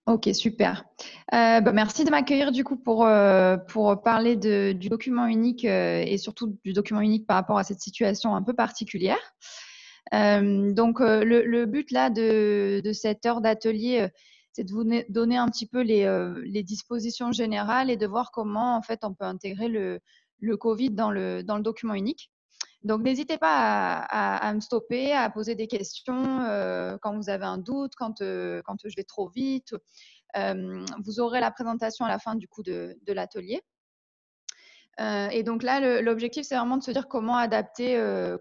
Ok, super. Merci de m'accueillir du coup pour parler du document unique et surtout du document unique par rapport à cette situation un peu particulière. Le but là de cette heure d'atelier, c'est de vous donner un petit peu les dispositions générales et de voir comment en fait on peut intégrer le Covid dans le document unique. Donc, n'hésitez pas à me stopper, à poser des questions quand vous avez un doute, quand je vais trop vite. Vous aurez la présentation à la fin du coup de l'atelier. Et donc là, l'objectif, c'est vraiment de se dire comment adapter le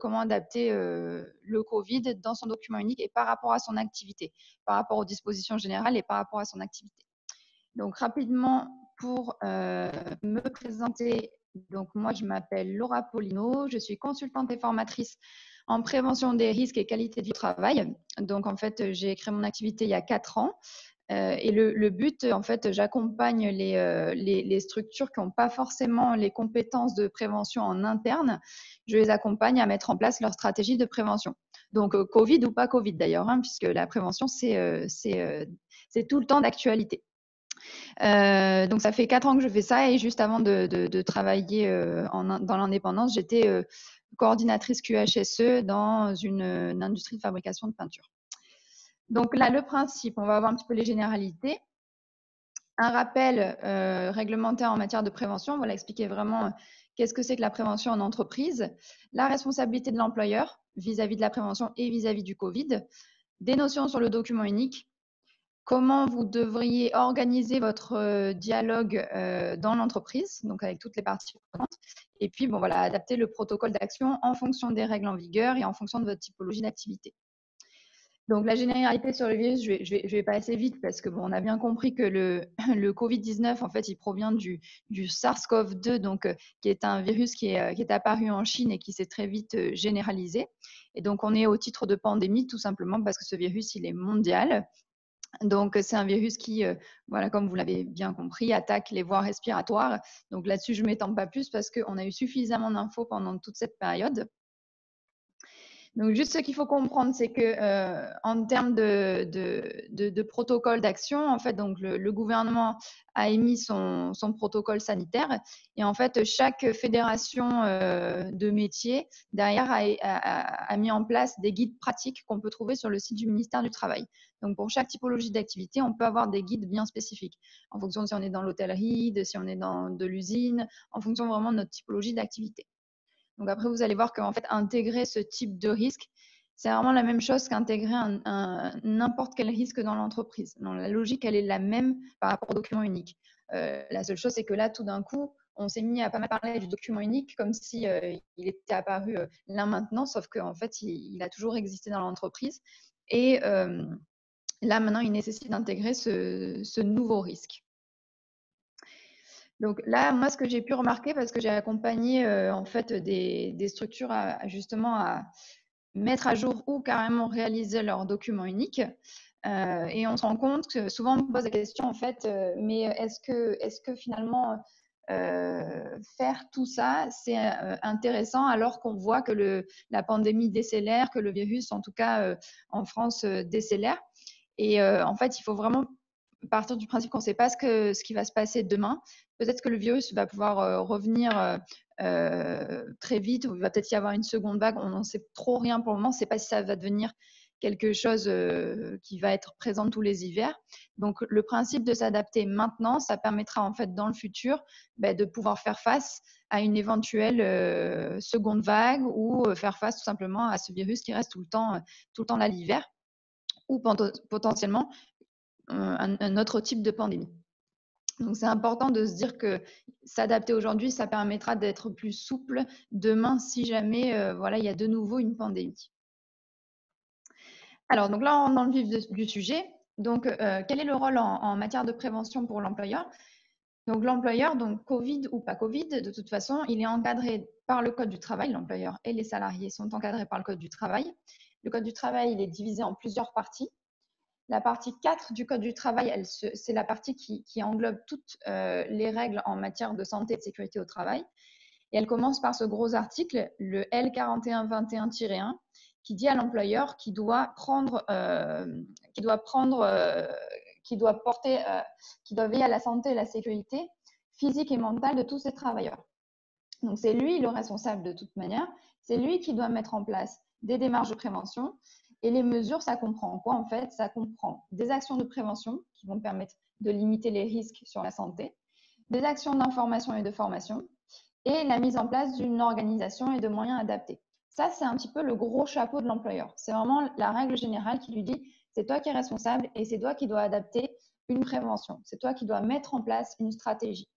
Covid dans son document unique et par rapport à son activité, par rapport aux dispositions générales et par rapport à son activité. Donc, rapidement, pour me présenter, donc moi, je m'appelle Laura Polino, je suis consultante et formatrice en prévention des risques et qualité de vie au travail. Donc, en fait, j'ai créé mon activité il y a 4 ans. Et le but, en fait, j'accompagne les structures qui n'ont pas forcément les compétences de prévention en interne. Je les accompagne à mettre en place leur stratégie de prévention. Donc, Covid ou pas Covid d'ailleurs, hein, puisque la prévention, c'est tout le temps d'actualité. Donc, ça fait 4 ans que je fais ça et juste avant de travailler dans l'indépendance, j'étais coordinatrice QHSE dans une industrie de fabrication de peinture. Donc là, le principe, on va voir un petit peu les généralités. Un rappel réglementaire en matière de prévention, voilà, expliquer vraiment qu'est-ce que c'est que la prévention en entreprise, la responsabilité de l'employeur vis-à-vis de la prévention et vis-à-vis du Covid, des notions sur le document unique, comment vous devriez organiser votre dialogue dans l'entreprise, donc avec toutes les parties prenantes, et puis bon, voilà, adapter le protocole d'action en fonction des règles en vigueur et en fonction de votre typologie d'activité. Donc, la généralité sur le virus, je vais passer vite parce que bon, on a bien compris que le Covid-19, en fait, il provient du SARS-CoV-2, donc, qui est un virus qui est apparu en Chine et qui s'est très vite généralisé. Et donc, on est au titre de pandémie tout simplement parce que ce virus, il est mondial. Donc, c'est un virus qui, voilà, comme vous l'avez bien compris, attaque les voies respiratoires. Donc, là-dessus, je ne m'étends pas plus parce qu'on a eu suffisamment d'infos pendant toute cette période. Donc, juste ce qu'il faut comprendre, c'est que en termes de protocole d'action, en fait, donc le gouvernement a émis son protocole sanitaire et en fait, chaque fédération de métiers derrière a mis en place des guides pratiques qu'on peut trouver sur le site du ministère du Travail. Donc, pour chaque typologie d'activité, on peut avoir des guides bien spécifiques en fonction de si on est dans l'hôtellerie, de si on est dans de l'usine, en fonction vraiment de notre typologie d'activité. Donc après, vous allez voir qu'en fait, intégrer ce type de risque, c'est vraiment la même chose qu'intégrer n'importe quel risque dans l'entreprise. La logique, elle est la même par rapport au document unique. La seule chose, c'est que là, tout d'un coup, on s'est mis à pas mal parler du document unique comme si il était apparu là maintenant, sauf qu'en fait, il a toujours existé dans l'entreprise. Et là, maintenant, il nécessite d'intégrer ce nouveau risque. Donc là, moi, ce que j'ai pu remarquer, parce que j'ai accompagné en fait des structures justement à mettre à jour ou carrément réaliser leur document unique. Et on se rend compte que souvent on me pose la question en fait, mais est-ce que finalement faire tout ça, c'est intéressant alors qu'on voit que la pandémie décélère, que le virus, en tout cas en France, décélère. Et en fait, il faut vraiment partir du principe qu'on ne sait pas ce qui va se passer demain. Peut-être que le virus va pouvoir revenir très vite, ou il va peut-être y avoir une seconde vague. On n'en sait trop rien pour le moment. On ne sait pas si ça va devenir quelque chose qui va être présent tous les hivers. Donc, le principe de s'adapter maintenant, ça permettra en fait dans le futur de pouvoir faire face à une éventuelle seconde vague ou faire face tout simplement à ce virus qui reste tout le temps là l'hiver, ou potentiellement un autre type de pandémie. Donc, c'est important de se dire que s'adapter aujourd'hui, ça permettra d'être plus souple demain si jamais voilà, il y a de nouveau une pandémie. Alors, donc là, on est dans le vif du sujet. Donc, quel est le rôle en matière de prévention pour l'employeur? Donc, l'employeur, donc Covid ou pas Covid, de toute façon, il est encadré par le Code du travail. L'employeur et les salariés sont encadrés par le Code du travail. Le Code du travail, il est divisé en plusieurs parties. La partie 4 du Code du travail, c'est la partie qui englobe toutes les règles en matière de santé et de sécurité au travail. Et elle commence par ce gros article, le L4121-1, qui dit à l'employeur qu'il doit prendre qui doit porter, qui doit veiller à la santé et la sécurité physique et mentale de tous ses travailleurs. Donc, c'est lui le responsable de toute manière. C'est lui qui doit mettre en place des démarches de prévention. Et les mesures, ça comprend quoi en fait? Ça comprend des actions de prévention qui vont permettre de limiter les risques sur la santé, des actions d'information et de formation, et la mise en place d'une organisation et de moyens adaptés. Ça, c'est un petit peu le gros chapeau de l'employeur. C'est vraiment la règle générale qui lui dit, c'est toi qui es responsable et c'est toi qui dois adapter une prévention. C'est toi qui dois mettre en place une stratégie.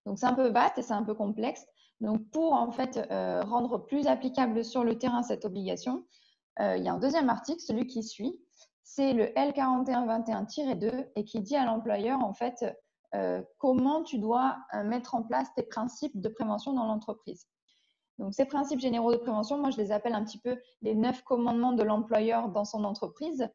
Donc, c'est un peu vaste et c'est un peu complexe. Donc, pour en fait rendre plus applicable sur le terrain cette obligation, il y a un deuxième article, celui qui suit, c'est le L4121-2 et qui dit à l'employeur en fait comment tu dois mettre en place tes principes de prévention dans l'entreprise. Donc, ces principes généraux de prévention, moi, je les appelle un petit peu les 9 commandements de l'employeur dans son entreprise.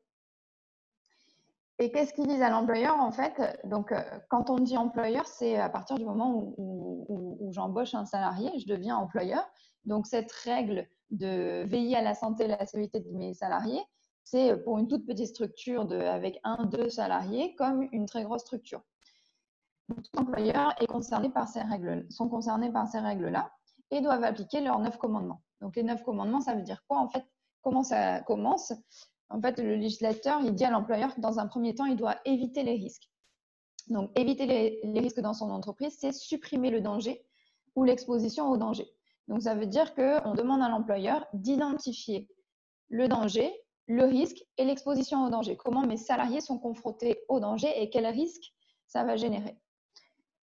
Et qu'est-ce qu'ils disent à l'employeur en fait? Donc, quand on dit employeur, c'est à partir du moment où j'embauche un salarié, je deviens employeur. Donc, cette règle de veiller à la santé et la sécurité de mes salariés, c'est pour une toute petite structure avec 1-2 salariés comme une très grosse structure. Donc, tout employeur est concerné par ces règles, sont concernés par ces règles-là et doivent appliquer leurs 9 commandements. Donc, les 9 commandements, ça veut dire quoi en fait? Comment ça commence? En fait, le législateur, il dit à l'employeur que dans un premier temps, il doit éviter les risques. Donc, éviter les risques dans son entreprise, c'est supprimer le danger ou l'exposition au danger. Donc, ça veut dire qu'on demande à l'employeur d'identifier le danger, le risque et l'exposition au danger. Comment mes salariés sont confrontés au danger et quels risques ça va générer.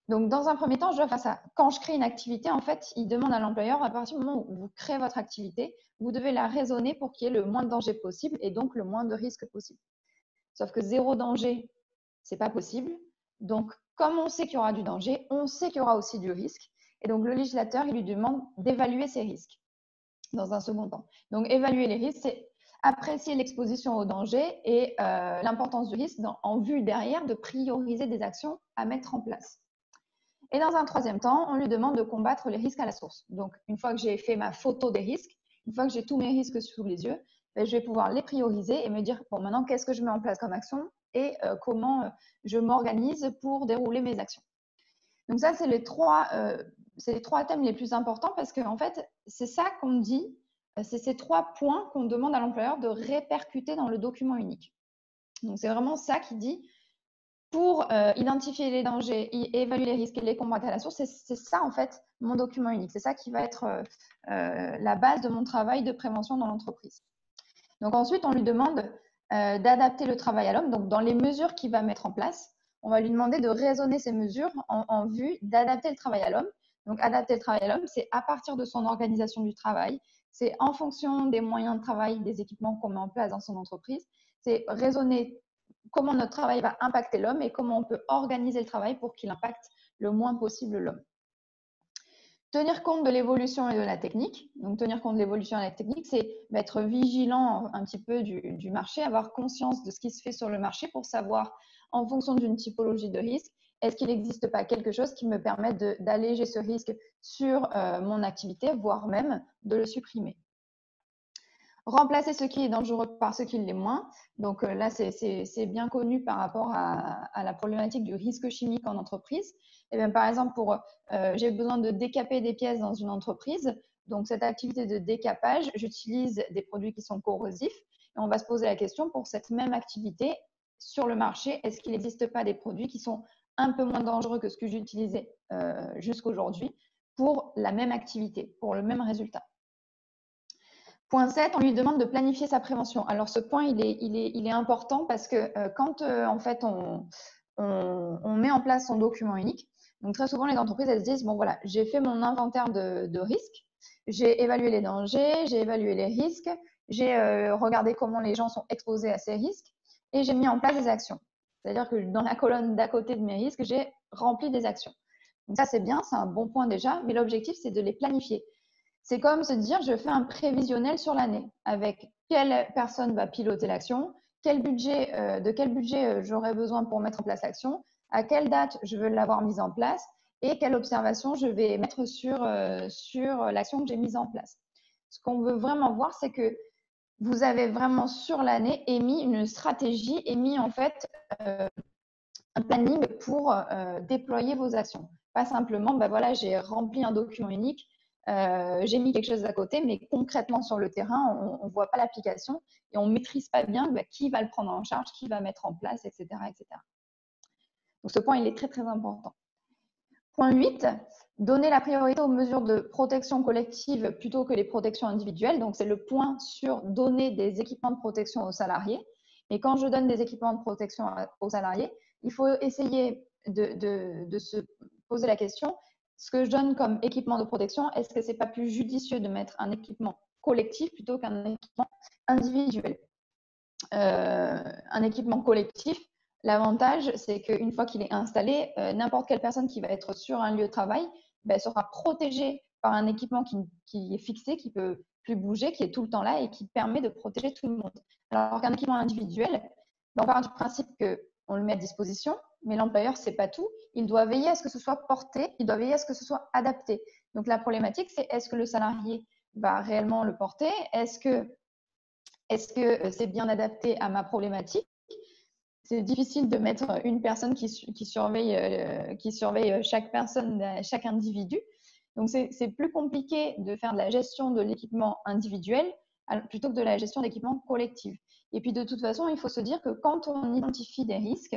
Donc, dans un premier temps, je dois faire ça. Quand je crée une activité, en fait, il demande à l'employeur, à partir du moment où vous créez votre activité, vous devez la raisonner pour qu'il y ait le moins de danger possible et donc le moins de risques possible. Sauf que zéro danger, c'est pas possible. Donc, comme on sait qu'il y aura du danger, on sait qu'il y aura aussi du risque. Et donc, le législateur, il lui demande d'évaluer ces risques dans un second temps. Donc, évaluer les risques, c'est apprécier l'exposition au danger et l'importance du risque en vue derrière de prioriser des actions à mettre en place. Et dans un troisième temps, on lui demande de combattre les risques à la source. Donc, une fois que j'ai fait ma photo des risques, une fois que j'ai tous mes risques sous les yeux, je vais pouvoir les prioriser et me dire, bon, maintenant, qu'est-ce que je mets en place comme action et comment je m'organise pour dérouler mes actions. Donc, ça, c'est les trois thèmes les plus importants parce qu'en fait, c'est ça qu'on dit, c'est ces 3 points qu'on demande à l'employeur de répercuter dans le document unique. Donc, c'est vraiment ça qui dit, pour identifier les dangers, évaluer les risques et les combattre à la source, c'est ça en fait mon document unique. C'est ça qui va être la base de mon travail de prévention dans l'entreprise. Donc ensuite, on lui demande d'adapter le travail à l'homme. Donc dans les mesures qu'il va mettre en place, on va lui demander de raisonner ces mesures en vue d'adapter le travail à l'homme. Donc adapter le travail à l'homme, c'est à partir de son organisation du travail, c'est en fonction des moyens de travail, des équipements qu'on met en place dans son entreprise, c'est raisonner comment notre travail va impacter l'homme et comment on peut organiser le travail pour qu'il impacte le moins possible l'homme. Tenir compte de l'évolution et de la technique. Donc, tenir compte de l'évolution et de la technique, c'est être vigilant un petit peu du marché, avoir conscience de ce qui se fait sur le marché pour savoir, en fonction d'une typologie de risque, est-ce qu'il n'existe pas quelque chose qui me permette d'alléger ce risque sur mon activité, voire même de le supprimer. Remplacer ce qui est dangereux par ce qui l'est moins. Donc là, c'est bien connu par rapport à la problématique du risque chimique en entreprise. Et bien, par exemple, j'ai besoin de décaper des pièces dans une entreprise. Donc, cette activité de décapage, j'utilise des produits qui sont corrosifs. Et on va se poser la question pour cette même activité sur le marché, est-ce qu'il n'existe pas des produits qui sont un peu moins dangereux que ce que j'utilisais jusqu'aujourd'hui pour la même activité, pour le même résultat? Point 7, on lui demande de planifier sa prévention. Alors, ce point, il est important parce que quand en fait, on met en place son document unique, donc très souvent, les entreprises, elles se disent, bon voilà, j'ai fait mon inventaire de risques, j'ai évalué les dangers, j'ai évalué les risques, j'ai regardé comment les gens sont exposés à ces risques et j'ai mis en place des actions. C'est-à-dire que dans la colonne d'à côté de mes risques, j'ai rempli des actions. Donc ça, c'est bien, c'est un bon point déjà, mais l'objectif, c'est de les planifier. C'est comme se dire, je fais un prévisionnel sur l'année avec quelle personne va piloter l'action, de quel budget j'aurai besoin pour mettre en place l'action, à quelle date je veux l'avoir mise en place et quelle observation je vais mettre sur l'action que j'ai mise en place. Ce qu'on veut vraiment voir, c'est que vous avez vraiment sur l'année émis une stratégie, émis en fait un planning pour déployer vos actions. Pas simplement, ben voilà, j'ai rempli un document unique, j'ai mis quelque chose à côté, mais concrètement sur le terrain, on ne voit pas l'application et on ne maîtrise pas bien qui va le prendre en charge, qui va mettre en place, etc., etc. Donc ce point, il est très, très important. Point 8, donner la priorité aux mesures de protection collective plutôt que les protections individuelles. Donc, c'est le point sur donner des équipements de protection aux salariés. Et quand je donne des équipements de protection aux salariés, il faut essayer de se poser la question, ce que je donne comme équipement de protection, est-ce que ce n'est pas plus judicieux de mettre un équipement collectif plutôt qu'un équipement individuel? Un équipement collectif, l'avantage, c'est qu'une fois qu'il est installé, n'importe quelle personne qui va être sur un lieu de travail sera protégée par un équipement qui est fixé, qui ne peut plus bouger, qui est tout le temps là et qui permet de protéger tout le monde. Alors qu'un équipement individuel, on part du principe qu'on le met à disposition, mais l'employeur, ce n'est pas tout. Il doit veiller à ce que ce soit porté, il doit veiller à ce que ce soit adapté. Donc la problématique, c'est est-ce que le salarié va réellement le porter? Est-ce que c'est bien adapté à ma problématique? C'est difficile de mettre une personne qui surveille chaque personne, chaque individu. Donc, c'est plus compliqué de faire de la gestion de l'équipement individuel plutôt que de la gestion d'équipement collectif. Et puis, de toute façon, il faut se dire que quand on identifie des risques,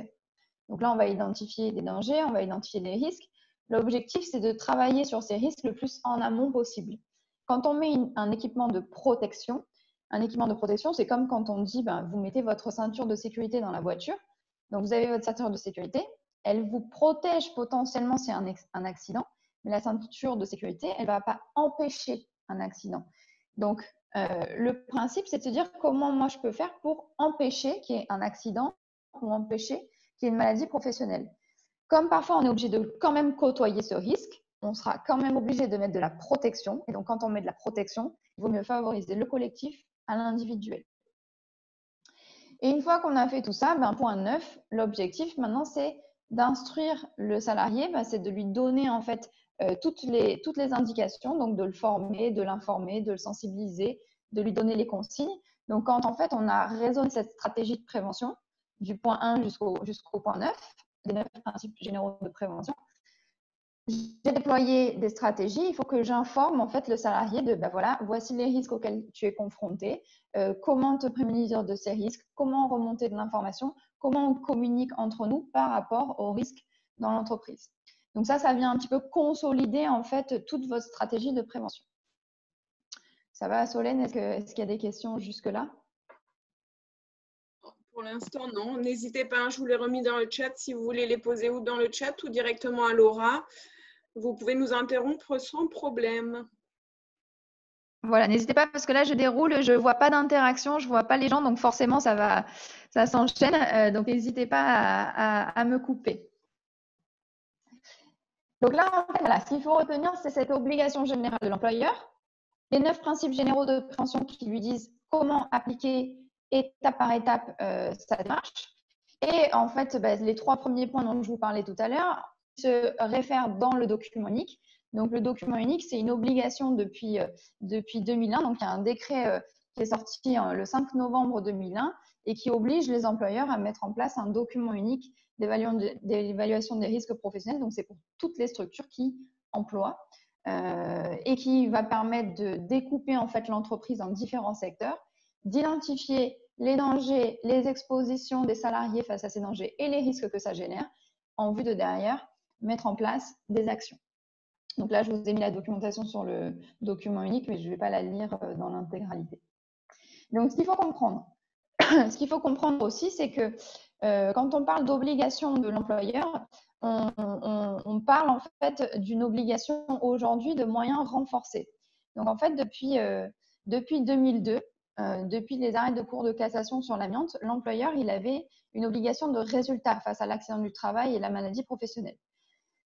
donc là, on va identifier des dangers, on va identifier des risques. L'objectif, c'est de travailler sur ces risques le plus en amont possible. Quand on met un équipement de protection, c'est comme quand on dit, vous mettez votre ceinture de sécurité dans la voiture. Donc, vous avez votre ceinture de sécurité. Elle vous protège potentiellement s'il y a un accident, mais la ceinture de sécurité, elle ne va pas empêcher un accident. Donc, le principe, c'est de se dire comment moi je peux faire pour empêcher qu'il y ait un accident ou empêcher qu'il y ait une maladie professionnelle. Comme parfois on est obligé de quand même côtoyer ce risque, on sera quand même obligé de mettre de la protection. Et donc, quand on met de la protection, il vaut mieux favoriser le collectif à l'individuel. Et une fois qu'on a fait tout ça, point 9, l'objectif maintenant, c'est d'instruire le salarié, c'est de lui donner en fait toutes les indications, donc de le former, de l'informer, de le sensibiliser, de lui donner les consignes. Donc, quand en fait on a raisonné cette stratégie de prévention, du point 1 jusqu'au point 9, des 9 principes généraux de prévention, j'ai déployé des stratégies, il faut que j'informe en fait le salarié de voilà, voici les risques auxquels tu es confronté, comment te prémunir de ces risques, comment remonter de l'information, comment on communique entre nous par rapport aux risques dans l'entreprise. Donc ça vient un petit peu consolider en fait toute votre stratégie de prévention. Ça va, Solène? Est-ce qu'il y a des questions jusque-là? Pour l'instant, non. N'hésitez pas, je vous l'ai remis dans le chat si vous voulez les poser ou dans le chat ou directement à Laura. Vous pouvez nous interrompre sans problème. Voilà, n'hésitez pas parce que là, je déroule, je ne vois pas d'interaction, je ne vois pas les gens, donc forcément, ça s'enchaîne. Donc, n'hésitez pas à me couper. Donc là, en fait, voilà, ce qu'il faut retenir, c'est cette obligation générale de l'employeur, les 9 principes généraux de prévention qui lui disent comment appliquer étape par étape sa démarche. Et en fait, les 3 premiers points dont je vous parlais tout à l'heure se réfèrent dans le document unique. Donc, le document unique, c'est une obligation depuis 2001. Donc, il y a un décret qui est sorti le 5 novembre 2001 et qui oblige les employeurs à mettre en place un document unique d'évaluation des risques professionnels. Donc, c'est pour toutes les structures qui emploient et qui va permettre de découper en fait l'entreprise en différents secteurs, d'identifier les dangers, les expositions des salariés face à ces dangers et les risques que ça génère, en vue de derrière mettre en place des actions. Donc là, je vous ai mis la documentation sur le document unique, mais je ne vais pas la lire dans l'intégralité. Donc, ce qu'il faut comprendre aussi, c'est que quand on parle d'obligation de l'employeur, on parle en fait d'une obligation aujourd'hui de moyens renforcés. Donc, en fait, depuis 2002, depuis les arrêts de cour de cassation sur l'amiante, l'employeur, il avait une obligation de résultat face à l'accident du travail et la maladie professionnelle.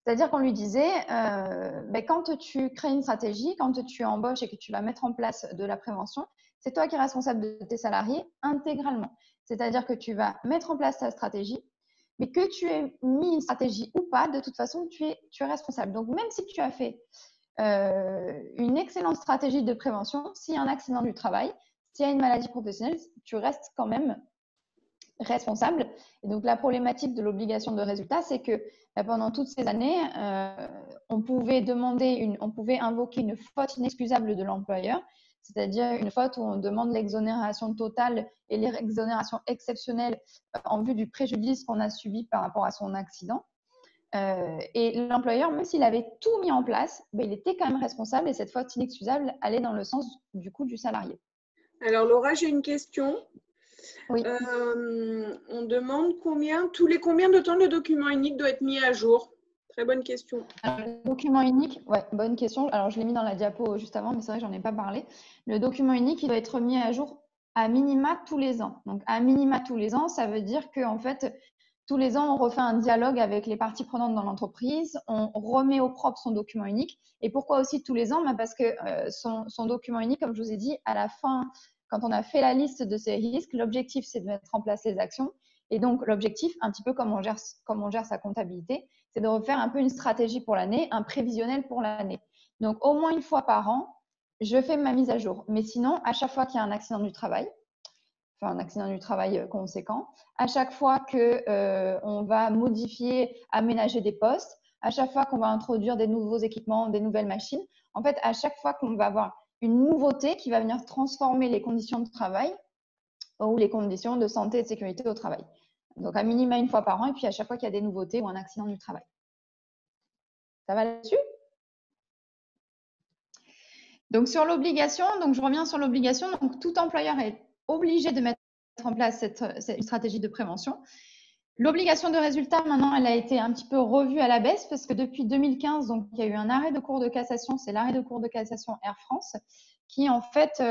C'est-à-dire qu'on lui disait, quand tu crées une stratégie, quand tu embauches et que tu vas mettre en place de la prévention, c'est toi qui es responsable de tes salariés intégralement. C'est-à-dire que tu vas mettre en place ta stratégie, mais que tu aies mis une stratégie ou pas, de toute façon, tu es responsable. Donc, même si tu as fait une excellente stratégie de prévention, s'il y a un accident du travail, s'il y a une maladie professionnelle, tu restes quand même responsable. Et donc, la problématique de l'obligation de résultat, c'est que pendant toutes ces années, on pouvait invoquer une faute inexcusable de l'employeur, c'est-à-dire une faute où on demande l'exonération totale et l'exonération exceptionnelle en vue du préjudice qu'on a subi par rapport à son accident. Et l'employeur, même s'il avait tout mis en place, il était quand même responsable et cette faute inexcusable allait dans le sens du coup du salarié. Alors Laura, j'ai une question. Oui. On demande tous les combien de temps le document unique doit être mis à jour? Très bonne question. Alors, le document unique, ouais, bonne question. Alors, je l'ai mis dans la diapo juste avant, mais c'est vrai que j'en ai pas parlé. Le document unique, il doit être mis à jour à minima tous les ans. Donc, à minima tous les ans, ça veut dire qu'en fait, tous les ans, on refait un dialogue avec les parties prenantes dans l'entreprise, on remet au propre son document unique. Et pourquoi aussi tous les ans? Parce que son document unique, comme je vous ai dit, à la fin, quand on a fait la liste de ces risques, l'objectif, c'est de mettre en place les actions. Et donc, l'objectif, un petit peu comme on gère sa comptabilité, c'est de refaire un peu une stratégie pour l'année, un prévisionnel pour l'année. Donc, au moins une fois par an, je fais ma mise à jour. Mais sinon, à chaque fois qu'il y a un accident du travail, enfin un accident du travail conséquent, à chaque fois qu'on va modifier, aménager des postes, à chaque fois qu'on va introduire des nouveaux équipements, des nouvelles machines, en fait, à chaque fois qu'on va avoir une nouveauté qui va venir transformer les conditions de travail ou les conditions de santé et de sécurité au travail. Donc, à minima une fois par an, et puis à chaque fois qu'il y a des nouveautés ou un accident du travail. Ça va là-dessus? Donc, sur l'obligation, donc je reviens sur l'obligation. Donc, tout employeur est obligé de mettre en place cette stratégie de prévention. L'obligation de résultat, maintenant, elle a été un petit peu revue à la baisse parce que depuis 2015, donc, il y a eu un arrêt de cour de cassation, c'est l'arrêt de cour de cassation Air France, qui en fait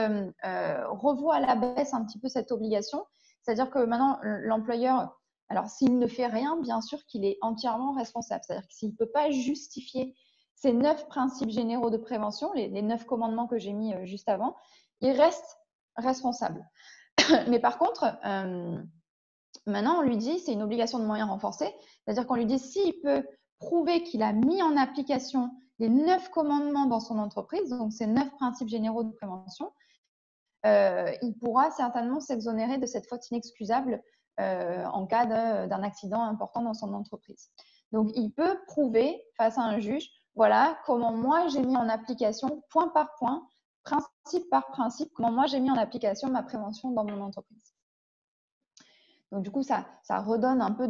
revoit à la baisse un petit peu cette obligation. C'est-à-dire que maintenant, l'employeur, alors s'il ne fait rien, bien sûr qu'il est entièrement responsable. C'est-à-dire que s'il ne peut pas justifier ces 9 principes généraux de prévention, les 9 commandements que j'ai mis juste avant, il reste responsable. Mais par contre, maintenant, on lui dit, c'est une obligation de moyens renforcée, c'est-à-dire qu'on lui dit, s'il peut prouver qu'il a mis en application les 9 commandements dans son entreprise, donc ces 9 principes généraux de prévention, il pourra certainement s'exonérer de cette faute inexcusable en cas d'un accident important dans son entreprise. Donc, il peut prouver face à un juge, voilà comment moi j'ai mis en application, point par point, principe par principe, comment moi j'ai mis en application ma prévention dans mon entreprise. Donc, du coup, ça redonne un peu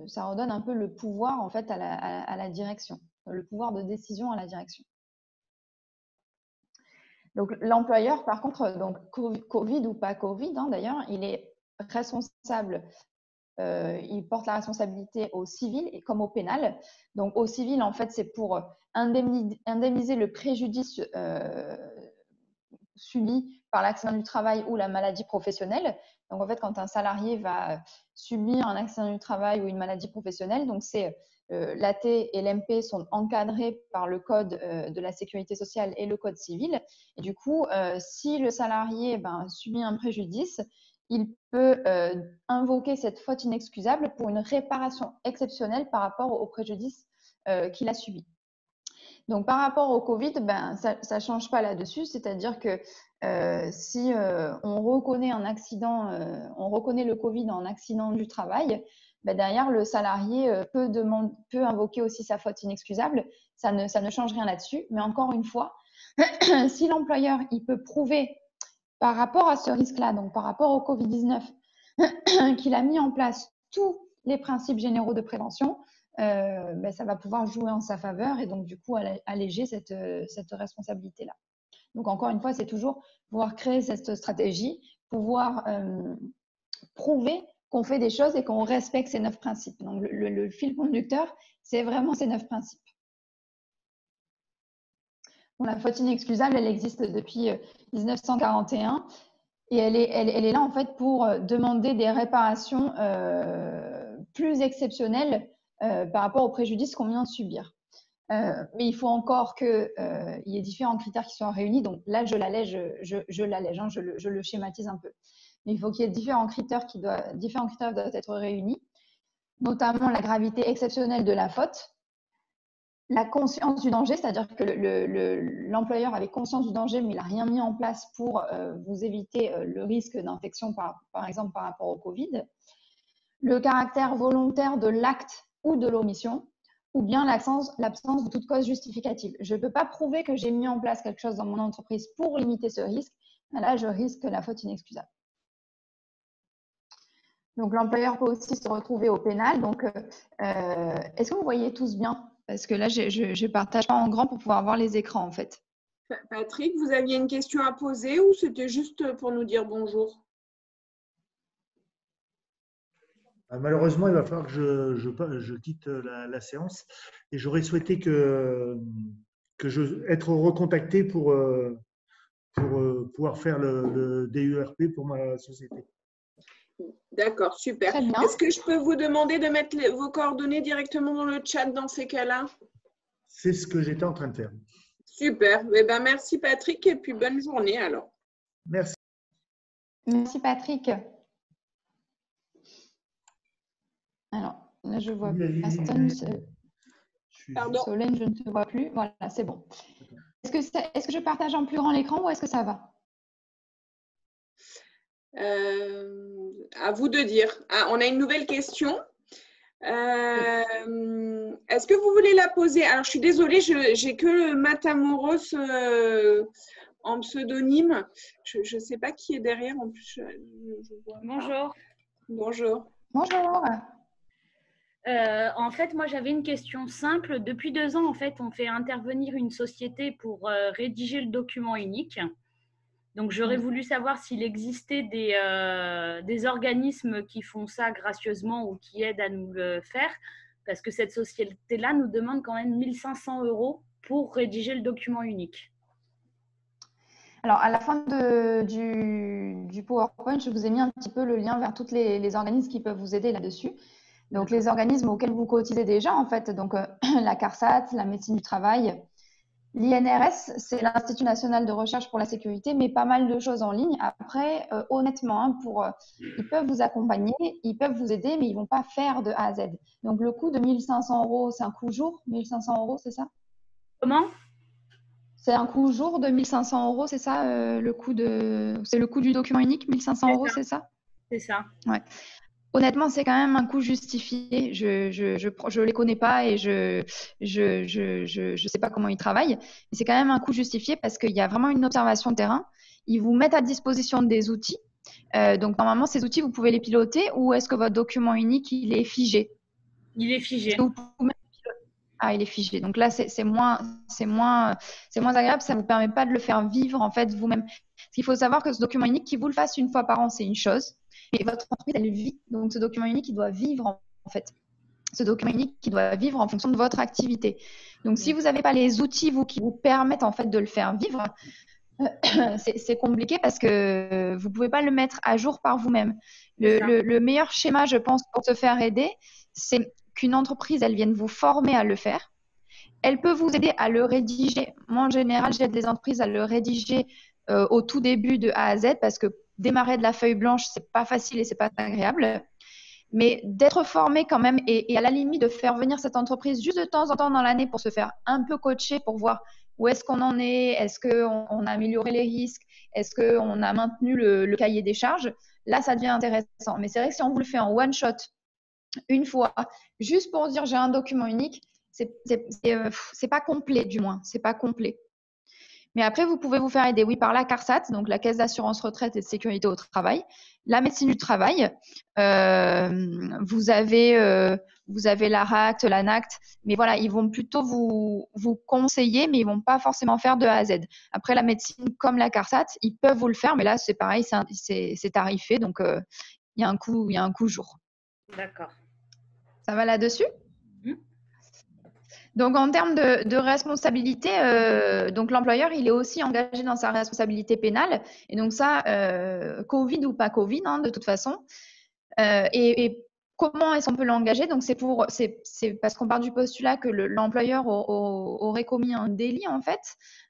ça redonne un peu le pouvoir en fait à la direction, le pouvoir de décision à la direction. Donc, l'employeur, par contre, donc Covid ou pas Covid, d'ailleurs, il est responsable, il porte la responsabilité au civil et comme au pénal. Donc, au civil, en fait, c'est pour indemniser le préjudice subi par l'accident du travail ou la maladie professionnelle. Donc, en fait, quand un salarié va subir un accident du travail ou une maladie professionnelle, donc c'est l'AT et l'MP sont encadrés par le code de la sécurité sociale et le code civil. Et du coup, si le salarié subit un préjudice, il peut invoquer cette faute inexcusable pour une réparation exceptionnelle par rapport au préjudice qu'il a subi. Donc, par rapport au Covid, ça ne change pas là-dessus, c'est-à-dire que si on reconnaît un accident, on reconnaît le Covid en accident du travail, derrière, le salarié peut invoquer aussi sa faute inexcusable. Ça ne change rien là-dessus. Mais encore une fois, si l'employeur il peut prouver par rapport à ce risque-là, donc par rapport au Covid-19, qu'il a mis en place tous les principes généraux de prévention, ça va pouvoir jouer en sa faveur et donc du coup alléger cette responsabilité-là. Donc encore une fois, c'est toujours pouvoir créer cette stratégie, pouvoir prouver qu'on fait des choses et qu'on respecte ces 9 principes. Donc le fil conducteur, c'est vraiment ces 9 principes. Bon, la faute inexcusable, elle existe depuis 1941 et elle est là en fait pour demander des réparations plus exceptionnelles par rapport aux préjudices qu'on vient de subir. Mais il faut encore qu'il y ait différents critères qui soient réunis. Donc là, je l'allège, je le schématise un peu. Mais il faut qu'il y ait différents critères doivent être réunis, notamment la gravité exceptionnelle de la faute, la conscience du danger, c'est-à-dire que l'employeur avait conscience du danger, mais il n'a rien mis en place pour vous éviter le risque d'infection, par exemple par rapport au Covid. Le caractère volontaire de l'acte ou de l'omission, ou bien l'absence de toute cause justificative. Je ne peux pas prouver que j'ai mis en place quelque chose dans mon entreprise pour limiter ce risque. Là, je risque la faute inexcusable. Donc, l'employeur peut aussi se retrouver au pénal. Donc, est-ce que vous voyez tous bien? Parce que là, je partage pas en grand pour pouvoir voir les écrans, en fait. Patrick, vous aviez une question à poser ou c'était juste pour nous dire bonjour? Malheureusement, il va falloir que je quitte la séance et j'aurais souhaité être recontacté pour pouvoir faire le DURP pour ma société. D'accord, super. Très bien. Est-ce que je peux vous demander de mettre vos coordonnées directement dans le chat dans ces cas-là? C'est ce que j'étais en train de faire. Super. Eh ben, merci Patrick et puis bonne journée alors. Merci. Merci Patrick. Alors, là, je vois personne. Pardon. Solène, je ne te vois plus. Voilà, c'est bon. Est-ce que je partage en plus grand l'écran ou est-ce que ça va? À vous de dire. Ah, on a une nouvelle question. Est-ce que vous voulez la poser? Alors, je suis désolée, j'ai que Matamoros en pseudonyme. Je ne sais pas qui est derrière. En plus, je vois Bonjour. Bonjour. Bonjour. En fait, moi, j'avais une question simple. Depuis 2 ans, en fait, on fait intervenir une société pour rédiger le document unique. Donc, j'aurais voulu savoir s'il existait des organismes qui font ça gracieusement ou qui aident à nous le faire, parce que cette société-là nous demande quand même 1 500 € pour rédiger le document unique. Alors, à la fin du PowerPoint, je vous ai mis un petit peu le lien vers tous les organismes qui peuvent vous aider là-dessus. Donc, les organismes auxquels vous cotisez déjà, en fait, donc la CARSAT, la médecine du travail, l'INRS, c'est l'Institut national de recherche pour la sécurité, mais pas mal de choses en ligne. Après, honnêtement, hein, ils peuvent vous accompagner, ils peuvent vous aider, mais ils ne vont pas faire de A à Z. Donc, le coût de 1 500 €, c'est un coût jour, 1 500 €, c'est ça? Comment? C'est un coût jour de 1 500 €, c'est ça c'est le coût du document unique, 1 500 €, c'est ça? C'est ça. Ouais. Honnêtement, c'est quand même un coût justifié. Je les connais pas et je sais pas comment ils travaillent, mais c'est quand même un coût justifié parce qu'il y a vraiment une observation de terrain. Ils vous mettent à disposition des outils. Donc normalement, ces outils, vous pouvez les piloter ou est-ce que votre document unique, il est figé? Il est figé. Ah, il est figé. Donc là, c'est moins agréable. Ça ne vous permet pas de le faire vivre en fait vous-même. Parce qu'il faut savoir que ce document unique, qu'il vous le fasse une fois par an, c'est une chose. Mais votre entreprise, elle vit. Donc ce document unique, il doit vivre en fait. Ce document unique, il doit vivre en fonction de votre activité. Donc si vous n'avez pas les outils qui vous permettent en fait de le faire vivre, c'est compliqué parce que vous ne pouvez pas le mettre à jour par vous-même. Le meilleur schéma, je pense, pour se faire aider, c'est qu'une entreprise, elle vienne vous former à le faire. Elle peut vous aider à le rédiger. Moi, en général, j'aide les entreprises à le rédiger au tout début de A à Z parce que démarrer de la feuille blanche, c'est pas facile et c'est pas agréable. Mais d'être formé quand même et à la limite de faire venir cette entreprise juste de temps en temps dans l'année pour se faire un peu coacher pour voir où est-ce qu'on en est, est-ce qu'on a amélioré les risques, est-ce qu'on a maintenu le cahier des charges. Là, ça devient intéressant. Mais c'est vrai que si on vous le fait en one shot, une fois, juste pour dire j'ai un document unique, c'est pas complet du moins, c'est pas complet. Mais après, vous pouvez vous faire aider, oui, par la CARSAT, donc la Caisse d'assurance retraite et de sécurité au travail, la médecine du travail, vous avez l'ARACT, l'ANACT, mais voilà, ils vont plutôt vous conseiller, mais ils vont pas forcément faire de A à Z. Après, la médecine comme la CARSAT, ils peuvent vous le faire, mais là, c'est pareil, c'est tarifé, donc il y a un coût jour. D'accord. Ça va là-dessus? Donc, en termes de responsabilité, donc l'employeur, il est aussi engagé dans sa responsabilité pénale. Et donc ça, Covid ou pas Covid, hein, de toute façon. Et comment est-ce qu'on peut l'engager? Donc, c'est parce qu'on part du postulat que l'employeur aurait commis un délit, en fait.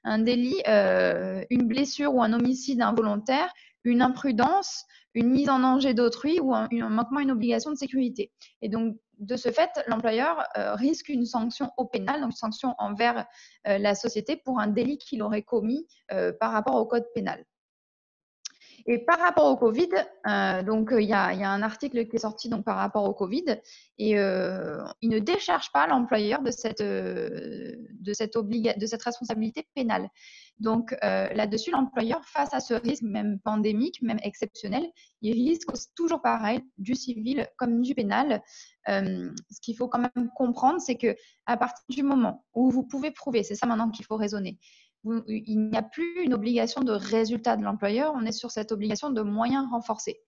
Un délit, une blessure ou un homicide involontaire, une imprudence, une mise en danger d'autrui ou un manquement à une obligation de sécurité. Et donc, de ce fait, l'employeur risque une sanction au pénal, donc une sanction envers la société pour un délit qu'il aurait commis par rapport au code pénal. Et par rapport au Covid, donc il y a un article qui est sorti donc par rapport au Covid et il ne décharge pas l'employeur de cette responsabilité pénale. Donc là-dessus, l'employeur, face à ce risque même pandémique, même exceptionnel, il risque toujours pareil du civil comme du pénal. Ce qu'il faut quand même comprendre, c'est que à partir du moment où vous pouvez prouver, c'est ça maintenant qu'il faut raisonner. Il n'y a plus une obligation de résultat de l'employeur, on est sur cette obligation de moyens renforcés.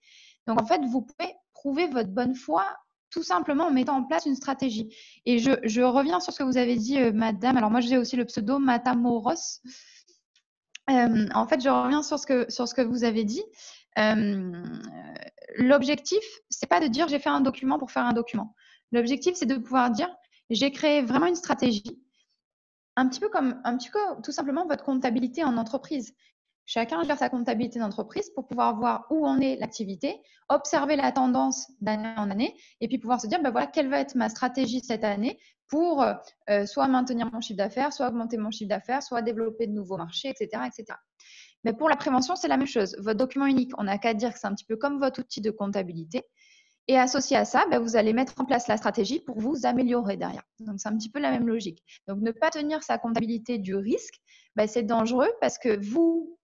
Donc, en fait, vous pouvez prouver votre bonne foi tout simplement en mettant en place une stratégie. Et je reviens sur ce que vous avez dit, madame. Alors, moi, j'ai aussi le pseudo Matamoros. En fait, je reviens sur ce que vous avez dit. L'objectif, c'est pas de dire j'ai fait un document pour faire un document. L'objectif, c'est de pouvoir dire j'ai créé vraiment une stratégie. Un petit peu tout simplement votre comptabilité en entreprise. Chacun gère sa comptabilité d'entreprise pour pouvoir voir où en est l'activité, observer la tendance d'année en année et puis pouvoir se dire, ben voilà, quelle va être ma stratégie cette année pour soit maintenir mon chiffre d'affaires, soit augmenter mon chiffre d'affaires, soit développer de nouveaux marchés, etc., etc. Mais pour la prévention, c'est la même chose. Votre document unique, on n'a qu'à dire que c'est un petit peu comme votre outil de comptabilité. Et associé à ça, vous allez mettre en place la stratégie pour vous améliorer derrière. Donc, c'est un petit peu la même logique. Donc, ne pas tenir sa comptabilité du risque, c'est dangereux parce que vous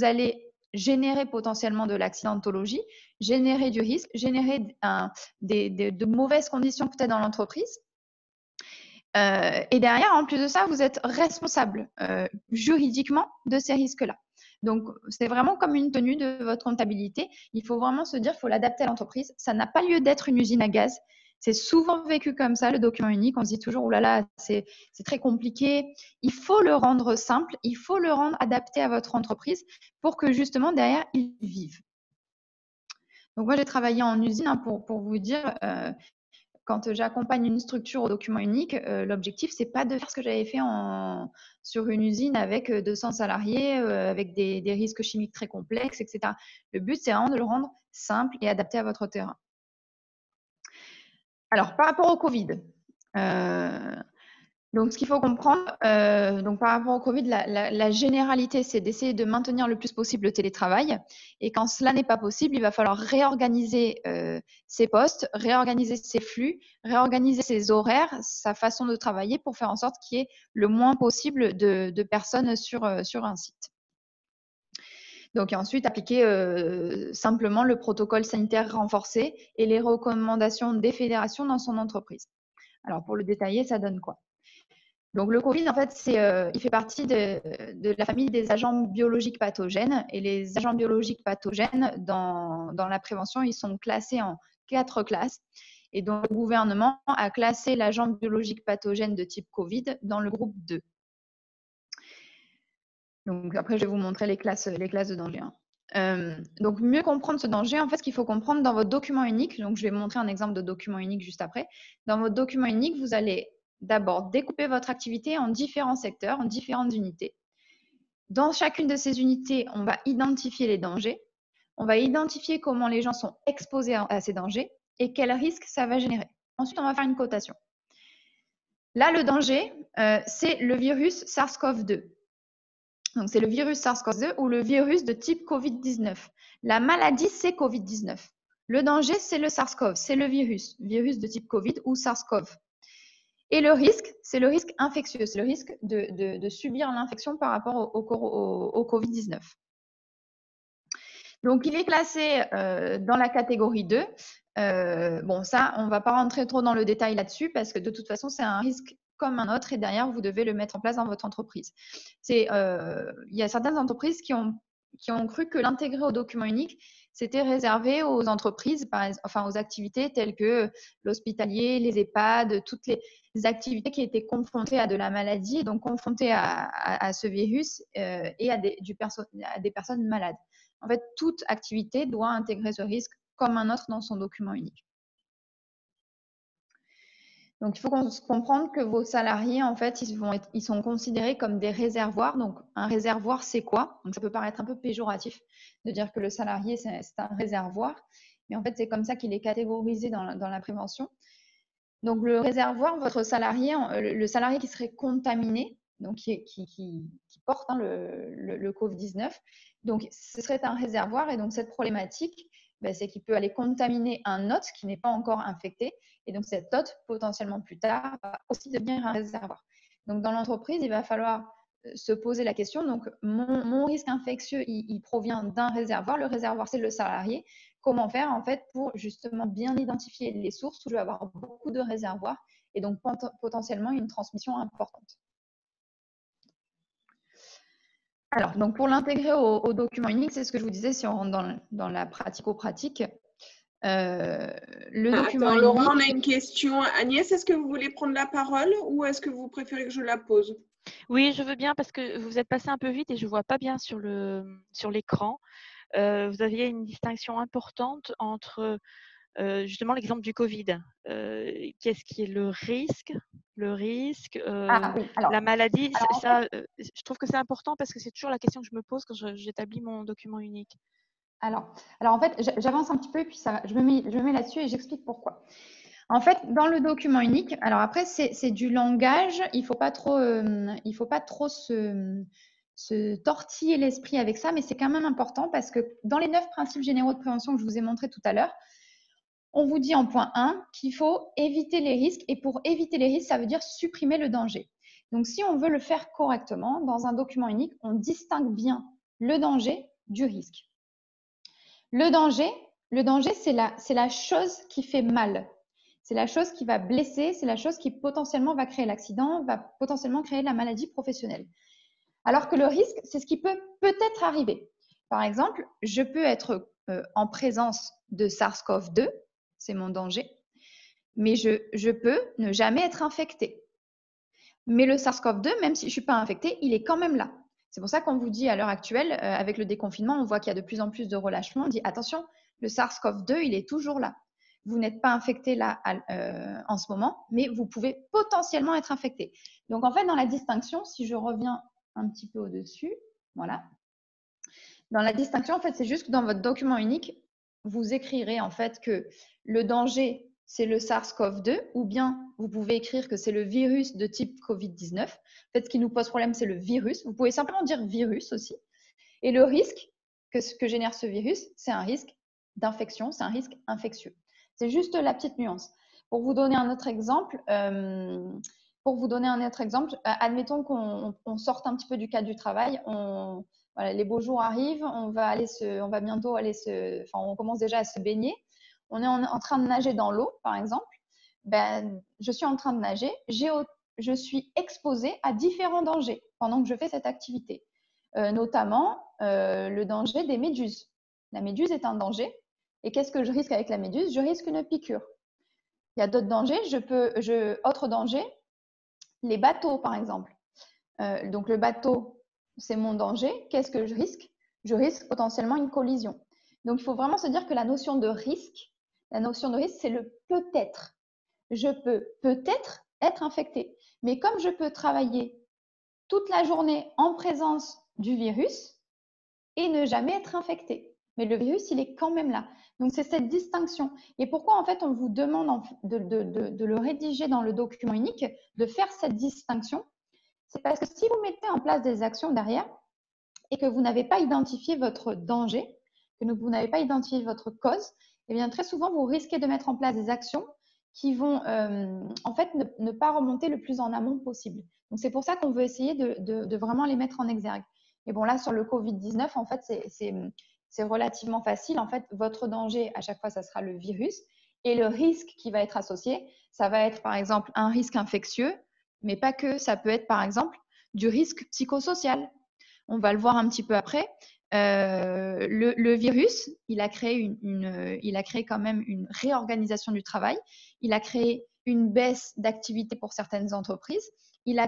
allez générer potentiellement de l'accidentologie, générer du risque, générer de mauvaises conditions peut-être dans l'entreprise. Et derrière, en plus de ça, vous êtes responsable juridiquement de ces risques-là. Donc, c'est vraiment comme une tenue de votre comptabilité. Il faut vraiment se dire qu'il faut l'adapter à l'entreprise. Ça n'a pas lieu d'être une usine à gaz. C'est souvent vécu comme ça, le document unique. On se dit toujours, oh là là, c'est très compliqué. Il faut le rendre simple, il faut le rendre adapté à votre entreprise pour que justement, derrière, ils vivent. Donc, moi, j'ai travaillé en usine pour vous dire… quand j'accompagne une structure au document unique, l'objectif, c'est pas de faire ce que j'avais fait sur une usine avec 200 salariés, avec des risques chimiques très complexes, etc. Le but, c'est vraiment de le rendre simple et adapté à votre terrain. Alors, par rapport au Covid, donc ce qu'il faut comprendre, donc par rapport au Covid, la généralité, c'est d'essayer de maintenir le plus possible le télétravail. Et quand cela n'est pas possible, il va falloir réorganiser ses postes, réorganiser ses flux, réorganiser ses horaires, sa façon de travailler pour faire en sorte qu'il y ait le moins possible de personnes sur un site. Donc, et ensuite, appliquer simplement le protocole sanitaire renforcé et les recommandations des fédérations dans son entreprise. Alors, pour le détailler, ça donne quoi? Donc, le Covid, en fait, il fait partie de la famille des agents biologiques pathogènes. Et les agents biologiques pathogènes, dans la prévention, ils sont classés en 4 classes. Et donc, le gouvernement a classé l'agent biologique pathogène de type Covid dans le groupe 2. Donc, après, je vais vous montrer les classes de danger. Donc, mieux comprendre ce danger, en fait, ce qu'il faut comprendre dans votre document unique, donc je vais montrer un exemple de document unique juste après. Dans votre document unique, vous allez d'abord découper votre activité en différents secteurs, en différentes unités. Dans chacune de ces unités, on va identifier les dangers. On va identifier comment les gens sont exposés à ces dangers et quels risques ça va générer. Ensuite, on va faire une cotation. Là, le danger, c'est le virus SARS-CoV-2. Donc, c'est le virus SARS-CoV-2 ou le virus de type Covid-19. La maladie, c'est Covid-19. Le danger, c'est le SARS-CoV, c'est le virus de type Covid ou SARS-CoV. Et le risque, c'est le risque infectieux, c'est le risque de subir l'infection par rapport au Covid-19. Donc, il est classé dans la catégorie 2. Bon, ça, on ne va pas rentrer trop dans le détail là-dessus parce que de toute façon, c'est un risque comme un autre et derrière, vous devez le mettre en place dans votre entreprise. Il y a certaines entreprises qui ont cru que l'intégrer au document unique, c'était réservé aux entreprises, enfin aux activités telles que l'hospitalier, les EHPAD, toutes les activités qui étaient confrontées à de la maladie et donc confrontées à ce virus et à des personnes malades. En fait, toute activité doit intégrer ce risque comme un autre dans son document unique. Donc, il faut comprendre que vos salariés, en fait, ils sont considérés comme des réservoirs. Donc, un réservoir, c'est quoi? Donc, ça peut paraître un peu péjoratif de dire que le salarié, c'est un réservoir. Mais en fait, c'est comme ça qu'il est catégorisé dans la prévention. Donc, le réservoir, votre salarié, le salarié qui serait contaminé, donc qui porte le Covid-19, donc ce serait un réservoir. Et donc, cette problématique, c'est qu'il peut aller contaminer un hôte qui n'est pas encore infecté. Et donc, cet hôte, potentiellement plus tard, va aussi devenir un réservoir. Donc, dans l'entreprise, il va falloir se poser la question. Donc, mon risque infectieux, il provient d'un réservoir. Le réservoir, c'est le salarié. Comment faire en fait pour justement bien identifier les sources où je vais avoir beaucoup de réservoirs et donc potentiellement une transmission importante. Alors, donc pour l'intégrer au document unique, c'est ce que je vous disais, si on rentre dans la pratico-pratique, le document Attends, unique… Laura, on a une question. Agnès, est-ce que vous voulez prendre la parole ou est-ce que vous préférez que je la pose? Oui, je veux bien parce que vous êtes passé un peu vite et je ne vois pas bien sur l'écran. Vous aviez une distinction importante entre justement l'exemple du Covid. Qu'est-ce qui est le risque, oui, alors, la maladie? alors, Ça, je trouve que c'est important parce que c'est toujours la question que je me pose quand j'établis mon document unique. Alors en fait, j'avance un petit peu et puis je me mets là-dessus et j'explique pourquoi. En fait, dans le document unique, alors après, c'est du langage, il ne faut pas trop se tortiller l'esprit avec ça, mais c'est quand même important parce que dans les 9 principes généraux de prévention que je vous ai montrés tout à l'heure, on vous dit en point 1 qu'il faut éviter les risques, et pour éviter les risques, ça veut dire supprimer le danger. Donc, si on veut le faire correctement, dans un document unique, on distingue bien le danger du risque. Le danger, c'est la chose qui fait mal. C'est la chose qui va blesser, c'est la chose qui potentiellement va créer l'accident, va potentiellement créer la maladie professionnelle. Alors que le risque, c'est ce qui peut peut-être arriver. Par exemple, je peux être en présence de SARS-CoV-2, c'est mon danger, mais je peux ne jamais être infecté. Mais le SARS-CoV-2, même si je ne suis pas infecté, il est quand même là. C'est pour ça qu'on vous dit à l'heure actuelle, avec le déconfinement, on voit qu'il y a de plus en plus de relâchement. On dit attention, le SARS-CoV-2, il est toujours là. Vous n'êtes pas infecté là en ce moment, mais vous pouvez potentiellement être infecté. Donc en fait, dans la distinction, si je reviens un petit peu au-dessus, voilà. Dans la distinction, en fait, c'est juste que dans votre document unique, vous écrirez en fait que le danger, c'est le SARS-CoV-2, ou bien vous pouvez écrire que c'est le virus de type Covid-19. En fait, ce qui nous pose problème, c'est le virus. Vous pouvez simplement dire virus aussi. Et le risque que génère ce virus, c'est un risque d'infection, c'est un risque infectieux. C'est juste la petite nuance. Pour vous donner un autre exemple, admettons qu'on sorte un petit peu du cadre du travail. Voilà, les beaux jours arrivent, on commence déjà à se baigner. On est en train de nager dans l'eau, par exemple. Je suis en train de nager, je suis exposée à différents dangers pendant que je fais cette activité, notamment le danger des méduses. La méduse est un danger. Et qu'est-ce que je risque avec la méduse? Je risque une piqûre. Il y a d'autres dangers. Autre danger, les bateaux, par exemple. Donc, le bateau, c'est mon danger. Qu'est-ce que je risque? Je risque potentiellement une collision. Donc, il faut vraiment se dire que la notion de risque, c'est le peut-être. Je peux peut-être être infecté. Mais comme je peux travailler toute la journée en présence du virus et ne jamais être infecté. Mais le virus, il est quand même là. Donc, c'est cette distinction. Et pourquoi, en fait, on vous demande de le rédiger dans le document unique, de faire cette distinction? C'est parce que si vous mettez en place des actions derrière et que vous n'avez pas identifié votre danger, que vous n'avez pas identifié votre cause, eh bien, très souvent, vous risquez de mettre en place des actions qui vont en fait ne pas remonter le plus en amont possible. Donc, c'est pour ça qu'on veut essayer de vraiment les mettre en exergue. Et bon, là, sur le Covid-19, en fait, c'est relativement facile. En fait, votre danger, à chaque fois, ça sera le virus. Et le risque qui va être associé, ça va être, par exemple, un risque infectieux, mais pas que. Ça peut être, par exemple, du risque psychosocial. On va le voir un petit peu après. Le virus, il a créé quand même une réorganisation du travail. Il a créé une baisse d'activité pour certaines entreprises. Il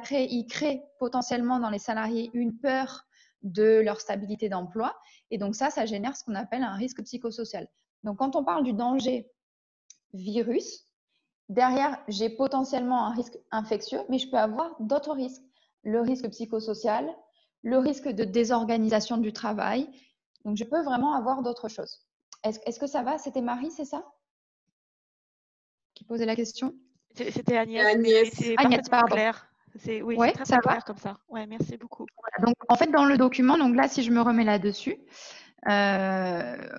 crée potentiellement dans les salariés une peur de leur stabilité d'emploi. Et donc ça génère ce qu'on appelle un risque psychosocial. Donc, quand on parle du danger virus, derrière, j'ai potentiellement un risque infectieux, mais je peux avoir d'autres risques. Le risque psychosocial, le risque de désorganisation du travail. Donc, je peux vraiment avoir d'autres choses. Est-ce que ça va? C'était Marie, c'est ça? Qui posait la question? C'était Agnès, Agnès. c'est Agnès, parfaitement pardon. clair. Oui, Oui, c'est très ça très va. clair comme ça. Ouais, merci beaucoup. Donc, en fait, dans le document, donc là, si je me remets là-dessus,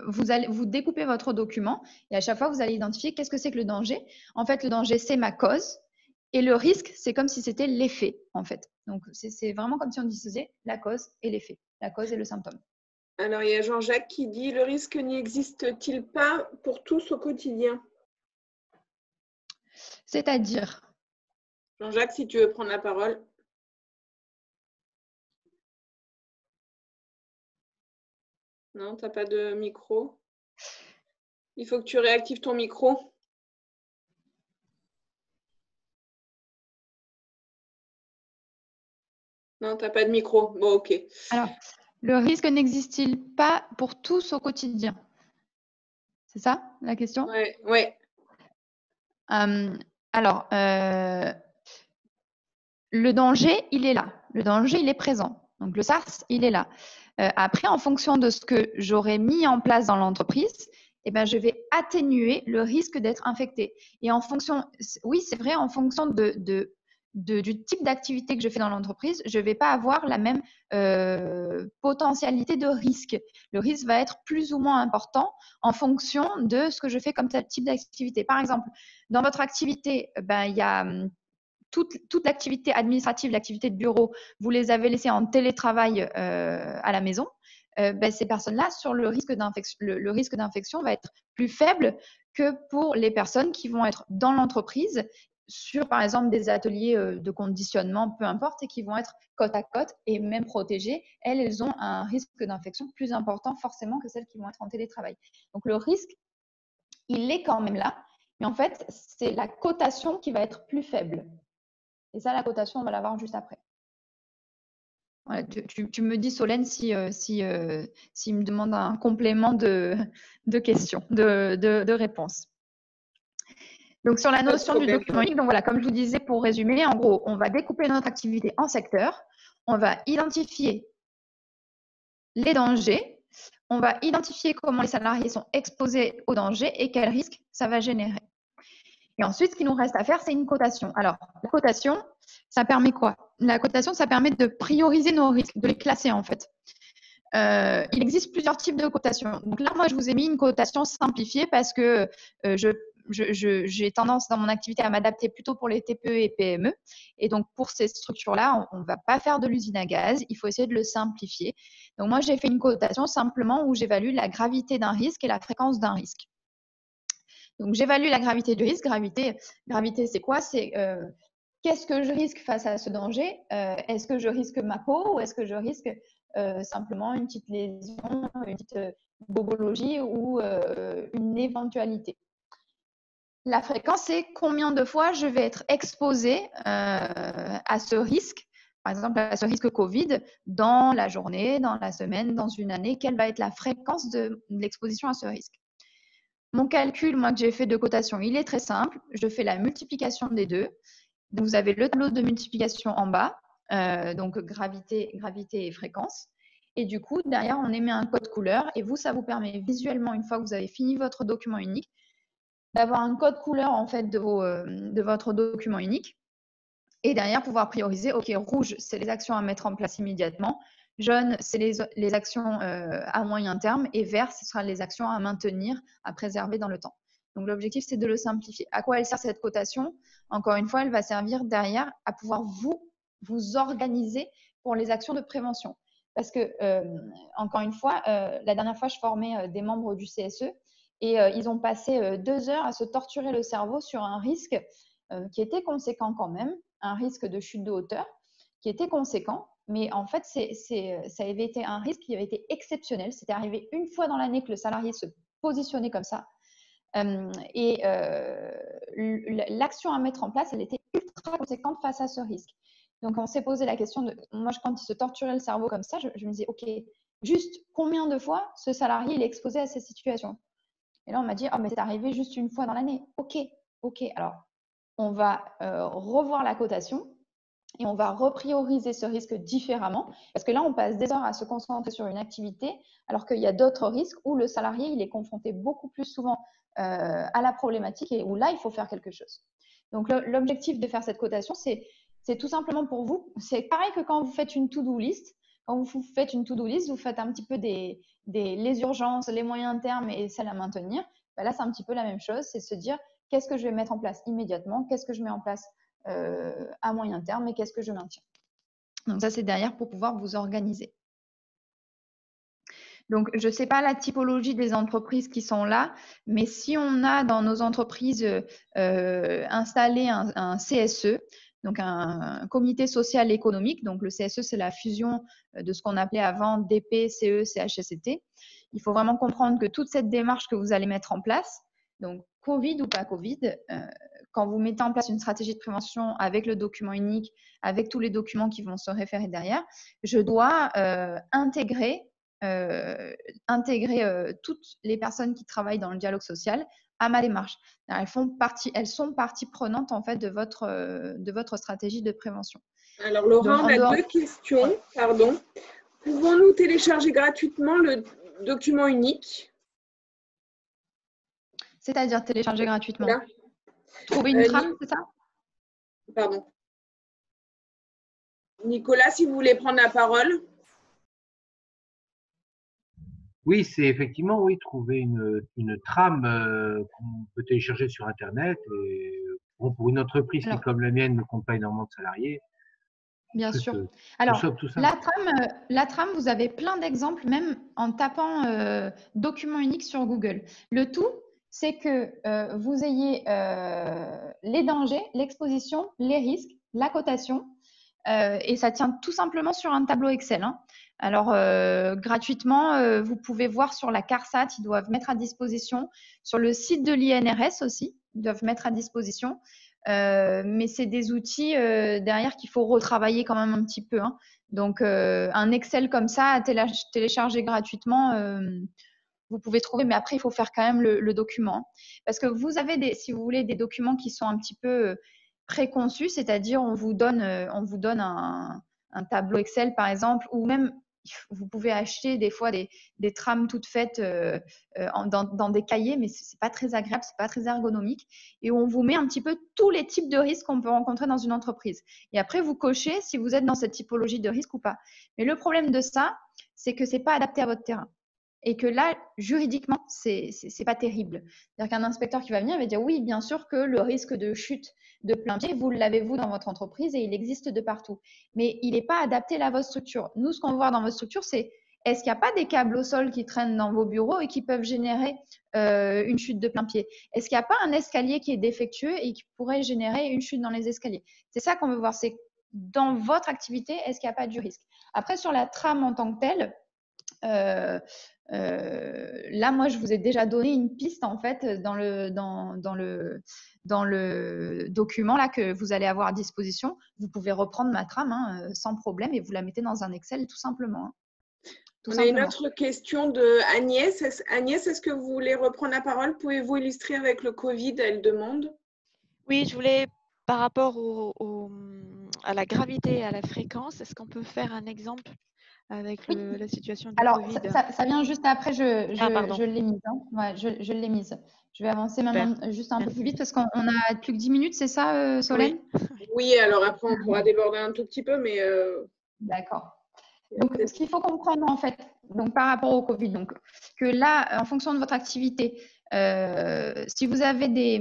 vous découpez votre document et à chaque fois, vous allez identifier qu'est-ce que c'est que le danger. En fait, le danger, c'est ma cause et le risque, c'est comme si c'était l'effet, en fait. Donc, c'est vraiment comme si on disait la cause et l'effet, la cause et le symptôme. Alors, il y a Jean-Jacques qui dit « Le risque n'existe-t-il pas pour tous au quotidien ?» C'est-à-dire, Jean-Jacques, si tu veux prendre la parole. Non, tu n'as pas de micro. Il faut que tu réactives ton micro. Non, tu n'as pas de micro. Bon, ok. alors, le risque n'existe-t-il pas pour tous au quotidien? C'est ça la question? Ouais, ouais. Alors, le danger, il est là. Le danger, il est présent. Donc, le SARS, il est là. Après, en fonction de ce que j'aurais mis en place dans l'entreprise, eh ben, je vais atténuer le risque d'être infecté. Et en fonction, oui, c'est vrai, en fonction du type d'activité que je fais dans l'entreprise, je ne vais pas avoir la même potentialité de risque. Le risque va être plus ou moins important en fonction de ce que je fais comme type d'activité. Par exemple, dans votre activité, ben, il y a toute l'activité administrative, l'activité de bureau, vous les avez laissées en télétravail à la maison, ben, ces personnes-là, sur le risque d'infection va être plus faible que pour les personnes qui vont être dans l'entreprise sur, par exemple, des ateliers de conditionnement, peu importe, et qui vont être côte à côte et même protégées. Elles ont un risque d'infection plus important forcément que celles qui vont être en télétravail. Donc, le risque, il est quand même là, mais en fait, c'est la cotation qui va être plus faible. Et ça, la cotation, on va la voir juste après. Voilà, tu me dis, Solène, s'il me demande un complément de question, de réponse. Donc, sur la notion du document unique, donc voilà, comme je vous disais, pour résumer, en gros, on va découper notre activité en secteurs, on va identifier les dangers, on va identifier comment les salariés sont exposés aux dangers et quels risques ça va générer. Et ensuite, ce qu'il nous reste à faire, c'est une cotation. Alors, la cotation, ça permet quoi? La cotation, ça permet de prioriser nos risques, de les classer en fait. Il existe plusieurs types de cotations. Donc là, moi, je vous ai mis une cotation simplifiée parce que j'ai tendance dans mon activité à m'adapter plutôt pour les TPE et PME. Et donc, pour ces structures-là, on ne va pas faire de l'usine à gaz. Il faut essayer de le simplifier. Donc, moi, j'ai fait une cotation simplement où j'évalue la gravité d'un risque et la fréquence d'un risque. Donc, j'évalue la gravité du risque. Gravité, c'est quoi? C'est qu'est-ce que je risque face à ce danger? Est-ce que je risque ma peau ou est-ce que je risque simplement une petite lésion, une petite bobologie ou une éventualité? La fréquence, c'est combien de fois je vais être exposée à ce risque, par exemple à ce risque Covid, dans la journée, dans la semaine, dans une année. Quelle va être la fréquence de l'exposition à ce risque? Mon calcul, moi, que j'ai fait de cotation, il est très simple. Je fais la multiplication des deux. Donc, vous avez le tableau de multiplication en bas, donc gravité et fréquence. Et du coup, derrière, on émet un code couleur. Et vous, ça vous permet visuellement, une fois que vous avez fini votre document unique, d'avoir un code couleur en fait de votre document unique. Et derrière, pouvoir prioriser, OK, rouge, c'est les actions à mettre en place immédiatement. Jaune, c'est les actions à moyen terme. Et vert, ce sera les actions à maintenir, à préserver dans le temps. Donc, l'objectif, c'est de le simplifier. À quoi elle sert cette cotation? Encore une fois, elle va servir derrière à pouvoir vous organiser pour les actions de prévention. Parce que, encore une fois, la dernière fois, je formais des membres du CSE et ils ont passé 2 heures à se torturer le cerveau sur un risque qui était conséquent quand même, un risque de chute de hauteur qui était conséquent. Mais en fait, ça avait été un risque qui avait été exceptionnel. C'était arrivé une fois dans l'année que le salarié se positionnait comme ça. Et l'action à mettre en place, elle était ultra conséquente face à ce risque. Donc, on s'est posé la question de, moi, quand il se torturait le cerveau comme ça, je me disais, OK, juste combien de fois ce salarié il est exposé à ces situations? Et là, on m'a dit, oh, mais c'est arrivé juste une fois dans l'année. OK. Alors, on va revoir la cotation et on va reprioriser ce risque différemment. Parce que là, on passe des heures à se concentrer sur une activité, alors qu'il y a d'autres risques où le salarié il est confronté beaucoup plus souvent à la problématique et où là, il faut faire quelque chose. Donc, l'objectif de faire cette cotation, c'est tout simplement pour vous. C'est pareil que quand vous faites une to-do list. Quand vous faites une to-do list, vous faites un petit peu les urgences, les moyens termes et celles à maintenir. Ben là, c'est un petit peu la même chose. C'est se dire qu'est-ce que je vais mettre en place immédiatement, qu'est-ce que je mets en place à moyen terme et qu'est-ce que je maintiens. Donc, ça, c'est derrière pour pouvoir vous organiser. Donc, je ne sais pas la typologie des entreprises qui sont là, mais si on a dans nos entreprises installé un CSE, donc un comité social et économique, donc le CSE, c'est la fusion de ce qu'on appelait avant DP, CE, CHSCT. Il faut vraiment comprendre que toute cette démarche que vous allez mettre en place, donc Covid ou pas Covid, quand vous mettez en place une stratégie de prévention avec le document unique, avec tous les documents qui vont se référer derrière, je dois intégrer toutes les personnes qui travaillent dans le dialogue social à ma démarche. Elles sont partie prenante en fait de votre stratégie de prévention. Alors Laura, on a deux questions. Pardon. Pouvons-nous télécharger gratuitement le document unique? C'est-à-dire télécharger gratuitement. Là. Trouver une trame, c'est ça? Pardon. Nicolas, si vous voulez prendre la parole. Oui, c'est effectivement, oui, trouver une trame qu'on peut télécharger sur Internet. Et, bon, pour une entreprise qui, comme la mienne, ne compte pas énormément de salariés. Bien sûr. Alors, la trame, vous avez plein d'exemples, même en tapant document unique sur Google. Le tout, c'est que vous ayez les dangers, l'exposition, les risques, la cotation. Et ça tient tout simplement sur un tableau Excel. Hein. Alors, gratuitement, vous pouvez voir sur la CARSAT, ils doivent mettre à disposition. Sur le site de l'INRS aussi, ils doivent mettre à disposition. Mais c'est des outils derrière qu'il faut retravailler quand même un petit peu. Hein. Donc, un Excel comme ça à télécharger gratuitement, vous pouvez trouver. Mais après, il faut faire quand même le document. Parce que vous avez, si vous voulez, des documents qui sont un petit peu préconçus, c'est-à-dire on vous donne un tableau Excel, par exemple, ou même vous pouvez acheter des fois des trames toutes faites dans des cahiers, mais c'est pas très agréable, c'est pas très ergonomique, et où on vous met un petit peu tous les types de risques qu'on peut rencontrer dans une entreprise. Et après, vous cochez si vous êtes dans cette typologie de risque ou pas. Mais le problème de ça, c'est que c'est pas adapté à votre terrain. Et que là, juridiquement, c'est pas terrible. C'est-à-dire qu'un inspecteur qui va venir va dire oui, bien sûr que le risque de chute de plein pied, vous l'avez vous dans votre entreprise et il existe de partout. Mais il n'est pas adapté à votre structure. Nous, ce qu'on veut voir dans votre structure, c'est est-ce qu'il n'y a pas des câbles au sol qui traînent dans vos bureaux et qui peuvent générer une chute de plein pied? Est-ce qu'il n'y a pas un escalier qui est défectueux et qui pourrait générer une chute dans les escaliers? C'est ça qu'on veut voir. C'est dans votre activité, est-ce qu'il n'y a pas du risque? Après, sur la trame en tant que telle, là, moi, je vous ai déjà donné une piste en fait dans le document là que vous allez avoir à disposition. Vous pouvez reprendre ma trame sans problème et vous la mettez dans un Excel tout simplement. On a une autre question de Agnès. Agnès, est-ce que vous voulez reprendre la parole? Pouvez-vous illustrer avec le Covid? Elle demande. Oui, je voulais, par rapport à la gravité et à la fréquence, est-ce qu'on peut faire un exemple avec la situation du Covid? Alors, ça vient juste après, je l'ai mise. Hein. Ouais, je l'ai mise. Je vais avancer maintenant juste un peu plus vite parce qu'on a plus que 10 minutes, c'est ça, Solène? Oui, alors après, on pourra déborder un tout petit peu, mais… D'accord. Donc, ce qu'il faut comprendre, en fait, donc, par rapport au Covid, donc, que là, en fonction de votre activité, si vous avez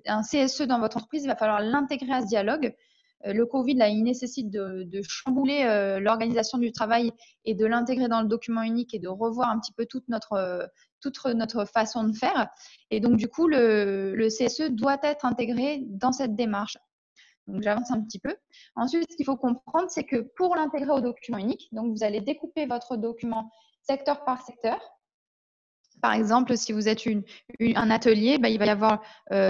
un CSE dans votre entreprise, il va falloir l'intégrer à ce dialogue. Le Covid, là, il nécessite de chambouler l'organisation du travail et de l'intégrer dans le document unique et de revoir un petit peu toute notre façon de faire. Et donc, du coup, le CSE doit être intégré dans cette démarche. Donc, j'avance un petit peu. Ensuite, ce qu'il faut comprendre, c'est que pour l'intégrer au document unique, donc vous allez découper votre document secteur par secteur. Par exemple, si vous êtes un atelier, il va y avoir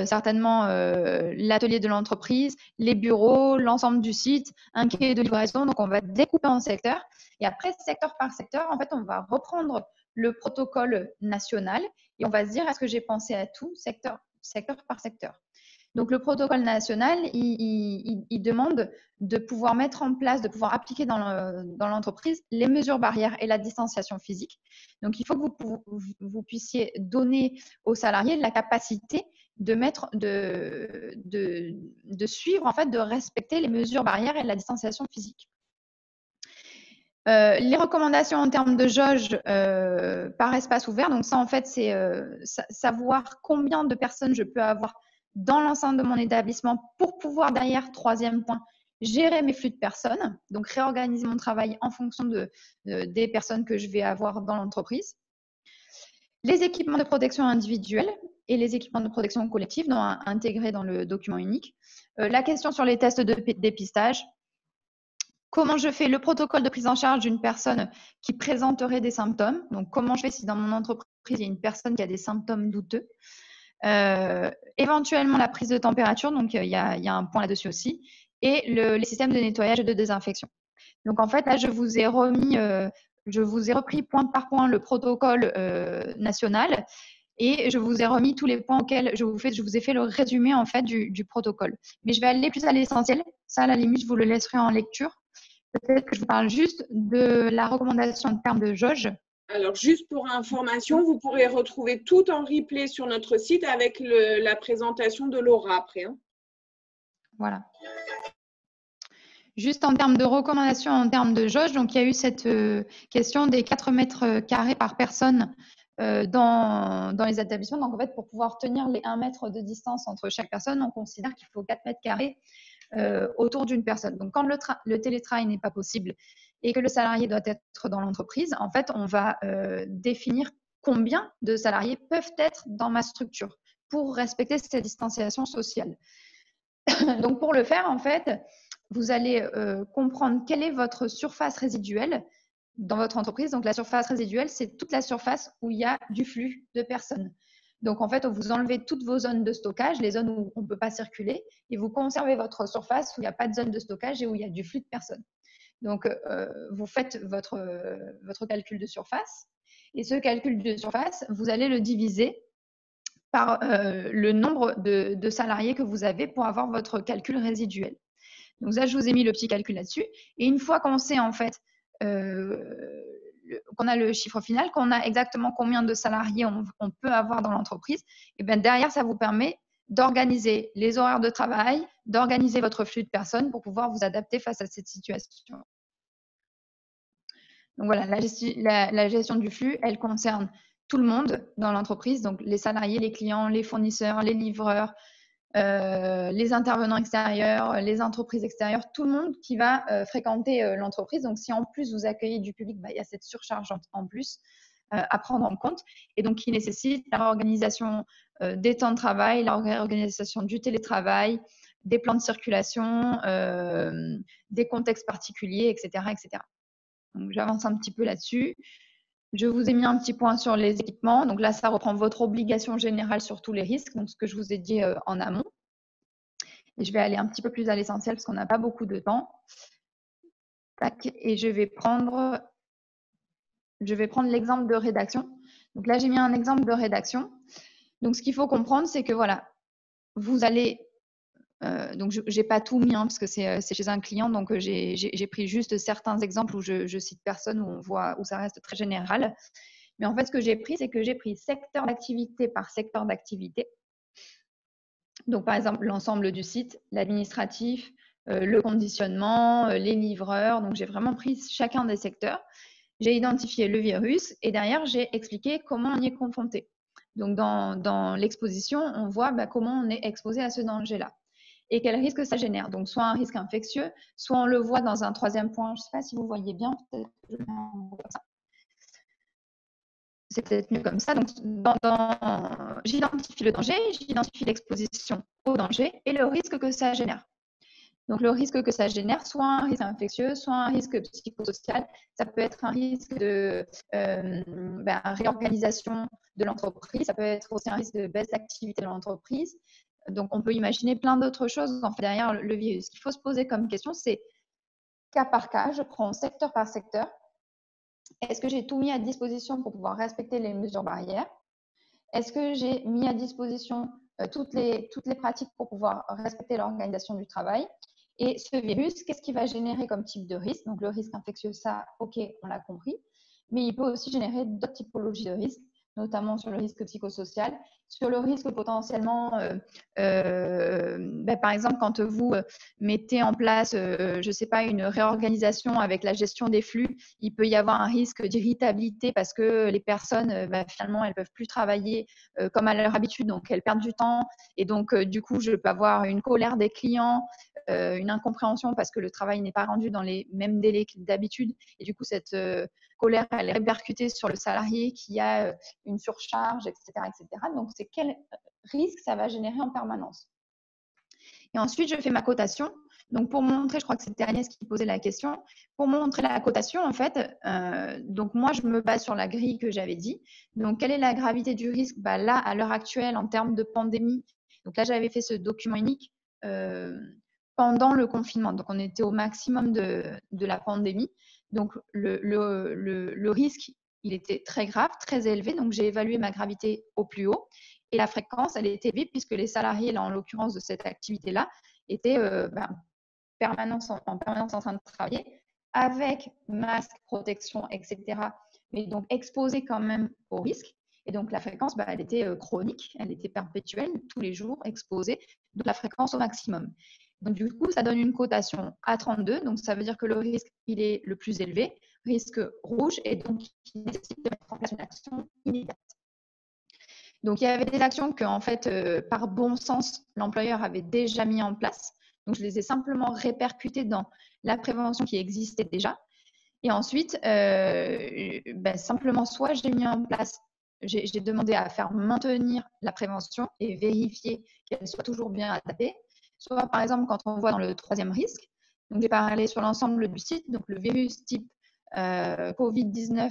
certainement l'atelier de l'entreprise, les bureaux, l'ensemble du site, un cahier de livraison. Donc, on va découper en secteurs. Et après, secteur par secteur, en fait, on va reprendre le protocole national et on va se dire, est-ce que j'ai pensé à tout secteur par secteur? Donc, le protocole national, il demande de pouvoir mettre en place, de pouvoir appliquer dans l'entreprise les mesures barrières et la distanciation physique. Donc, il faut que vous puissiez donner aux salariés la capacité de suivre, en fait, de respecter les mesures barrières et la distanciation physique. Les recommandations en termes de jauge par espace ouvert, donc ça, en fait, c'est savoir combien de personnes je peux avoir dans l'enceinte de mon établissement pour pouvoir, derrière, troisième point, gérer mes flux de personnes, donc réorganiser mon travail en fonction des personnes que je vais avoir dans l'entreprise. Les équipements de protection individuelle et les équipements de protection collective intégrés dans le document unique. La question sur les tests de dépistage. Comment je fais le protocole de prise en charge d'une personne qui présenterait des symptômes. Donc, comment je fais si dans mon entreprise, il y a une personne qui a des symptômes douteux. Éventuellement, la prise de température. Donc, il y a un point là-dessus aussi. Et les systèmes de nettoyage et de désinfection. Donc, en fait, là, je vous ai repris point par point le protocole national et je vous ai remis tous les points auxquels je vous ai fait le résumé en fait du protocole. Mais je vais aller plus à l'essentiel. Ça, à la limite, je vous le laisserai en lecture. Peut-être que je vous parle juste de la recommandation en termes de jauge. Alors, juste pour information, vous pourrez retrouver tout en replay sur notre site avec la présentation de Laura après. Hein. Voilà. Juste en termes de recommandations, en termes de jauge, donc il y a eu cette question des 4 mètres carrés par personne dans les établissements. Donc en fait, pour pouvoir tenir les 1 mètre de distance entre chaque personne, on considère qu'il faut 4 mètres carrés autour d'une personne. Donc quand le télétravail n'est pas possible et que le salarié doit être dans l'entreprise, en fait, on va définir combien de salariés peuvent être dans ma structure pour respecter cette distanciation sociale. Donc pour le faire, en fait, vous allez comprendre quelle est votre surface résiduelle dans votre entreprise. Donc, la surface résiduelle, c'est toute la surface où il y a du flux de personnes. Donc, en fait, vous enlevez toutes vos zones de stockage, les zones où on ne peut pas circuler, et vous conservez votre surface où il n'y a pas de zone de stockage et où il y a du flux de personnes. Donc, vous faites votre calcul de surface. Et ce calcul de surface, vous allez le diviser par le nombre de salariés que vous avez pour avoir votre calcul résiduel. Donc là, je vous ai mis le petit calcul là-dessus. Et une fois qu'on sait en fait qu'on a le chiffre final, qu'on a exactement combien de salariés on peut avoir dans l'entreprise, et bien derrière, ça vous permet d'organiser les horaires de travail, d'organiser votre flux de personnes pour pouvoir vous adapter face à cette situation. Donc voilà, la gestion du flux, elle concerne tout le monde dans l'entreprise, donc les salariés, les clients, les fournisseurs, les livreurs, les intervenants extérieurs, les entreprises extérieures, tout le monde qui va fréquenter l'entreprise. Donc, si en plus vous accueillez du public, il y a cette surcharge en plus à prendre en compte et donc qui nécessite la réorganisation des temps de travail, la réorganisation du télétravail, des plans de circulation, des contextes particuliers, etc., etc. Donc, j'avance un petit peu là-dessus. Je vous ai mis un petit point sur les équipements. Donc là, ça reprend votre obligation générale sur tous les risques, donc ce que je vous ai dit en amont. Et je vais aller un petit peu plus à l'essentiel parce qu'on n'a pas beaucoup de temps. Tac, et je vais prendre l'exemple de rédaction. Donc là, j'ai mis un exemple de rédaction. Donc, ce qu'il faut comprendre, c'est que voilà, vous allez… donc, je n'ai pas tout mis parce que c'est chez un client. Donc, j'ai pris juste certains exemples où je cite personne, où on voit où ça reste très général. Mais en fait, ce que j'ai pris, c'est que j'ai pris secteur d'activité par secteur d'activité. Donc, par exemple, l'ensemble du site, l'administratif, le conditionnement, les livreurs. Donc, j'ai vraiment pris chacun des secteurs. J'ai identifié le virus et derrière, j'ai expliqué comment on y est confronté. Donc, dans l'exposition, on voit comment on est exposé à ce danger-là et quel risque ça génère. Donc, soit un risque infectieux, soit on le voit dans un troisième point. Je ne sais pas si vous voyez bien, peut-être que je vais en voir ça. C'est peut-être mieux comme ça. Donc, j'identifie le danger, j'identifie l'exposition au danger et le risque que ça génère. Donc, le risque que ça génère, soit un risque infectieux, soit un risque psychosocial. Ça peut être un risque de réorganisation de l'entreprise. Ça peut être aussi un risque de baisse d'activité de l'entreprise. Donc, on peut imaginer plein d'autres choses en fait, derrière le virus. Ce qu'il faut se poser comme question, c'est cas par cas. Je prends secteur par secteur. Est-ce que j'ai tout mis à disposition pour pouvoir respecter les mesures barrières? Est-ce que j'ai mis à disposition toutes les pratiques pour pouvoir respecter l'organisation du travail? Et ce virus, qu'est-ce qu'il va générer comme type de risque? Donc, le risque infectieux, ça, OK, on l'a compris. Mais il peut aussi générer d'autres typologies de risques, notamment sur le risque psychosocial, sur le risque potentiellement, par exemple, quand vous mettez en place, je ne sais pas, une réorganisation avec la gestion des flux, il peut y avoir un risque d'irritabilité parce que les personnes, finalement, elles ne peuvent plus travailler comme à leur habitude, donc elles perdent du temps. Et donc, du coup, je peux avoir une colère des clients, une incompréhension parce que le travail n'est pas rendu dans les mêmes délais que d'habitude. Et du coup, cette colère, elle est répercutée sur le salarié qui a une surcharge, etc., etc. Donc, c'est quel risque ça va générer en permanence. Et ensuite, je fais ma cotation. Donc, pour montrer, je crois que c'était Agnès qui posait la question, pour montrer la cotation, en fait, donc moi, je me base sur la grille que j'avais dit. Donc, quelle est la gravité du risque? Là, à l'heure actuelle, en termes de pandémie, donc là, j'avais fait ce document unique pendant le confinement. Donc, on était au maximum de la pandémie. Donc, le risque, il était très grave, très élevé. Donc, j'ai évalué ma gravité au plus haut. Et la fréquence, elle était élevée puisque les salariés, là, en l'occurrence de cette activité-là, étaient en permanence en train de travailler avec masque, protection, etc. Mais donc exposés quand même au risque. Et donc la fréquence, elle était chronique, elle était perpétuelle, tous les jours exposée, donc la fréquence au maximum. Donc du coup, ça donne une cotation à 32, donc ça veut dire que le risque, il est le plus élevé, risque rouge, et donc il nécessite de mettre en place une action immédiate. Donc, il y avait des actions que, en fait, par bon sens, l'employeur avait déjà mis en place. Donc, je les ai simplement répercutées dans la prévention qui existait déjà. Et ensuite, simplement, soit j'ai mis en place, j'ai demandé à faire maintenir la prévention et vérifier qu'elle soit toujours bien adaptée. Soit, par exemple, quand on voit dans le troisième risque, donc j'ai parlé sur l'ensemble du site, donc le virus type Covid-19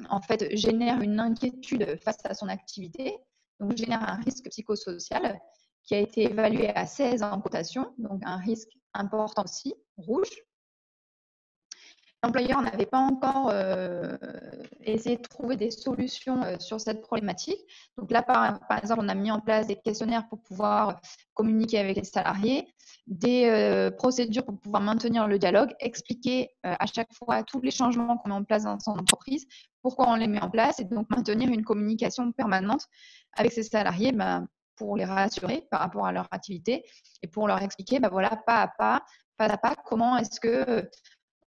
en fait, génère une inquiétude face à son activité, donc génère un risque psychosocial qui a été évalué à 16 en cotation, donc un risque important aussi, rouge. L'employeur n'avait pas encore essayé de trouver des solutions sur cette problématique. Donc là, par exemple, on a mis en place des questionnaires pour pouvoir communiquer avec les salariés, des procédures pour pouvoir maintenir le dialogue, expliquer à chaque fois tous les changements qu'on met en place dans son entreprise, pourquoi on les met en place, et donc maintenir une communication permanente avec ses salariés pour les rassurer par rapport à leur activité et pour leur expliquer, voilà, pas à pas, comment est-ce que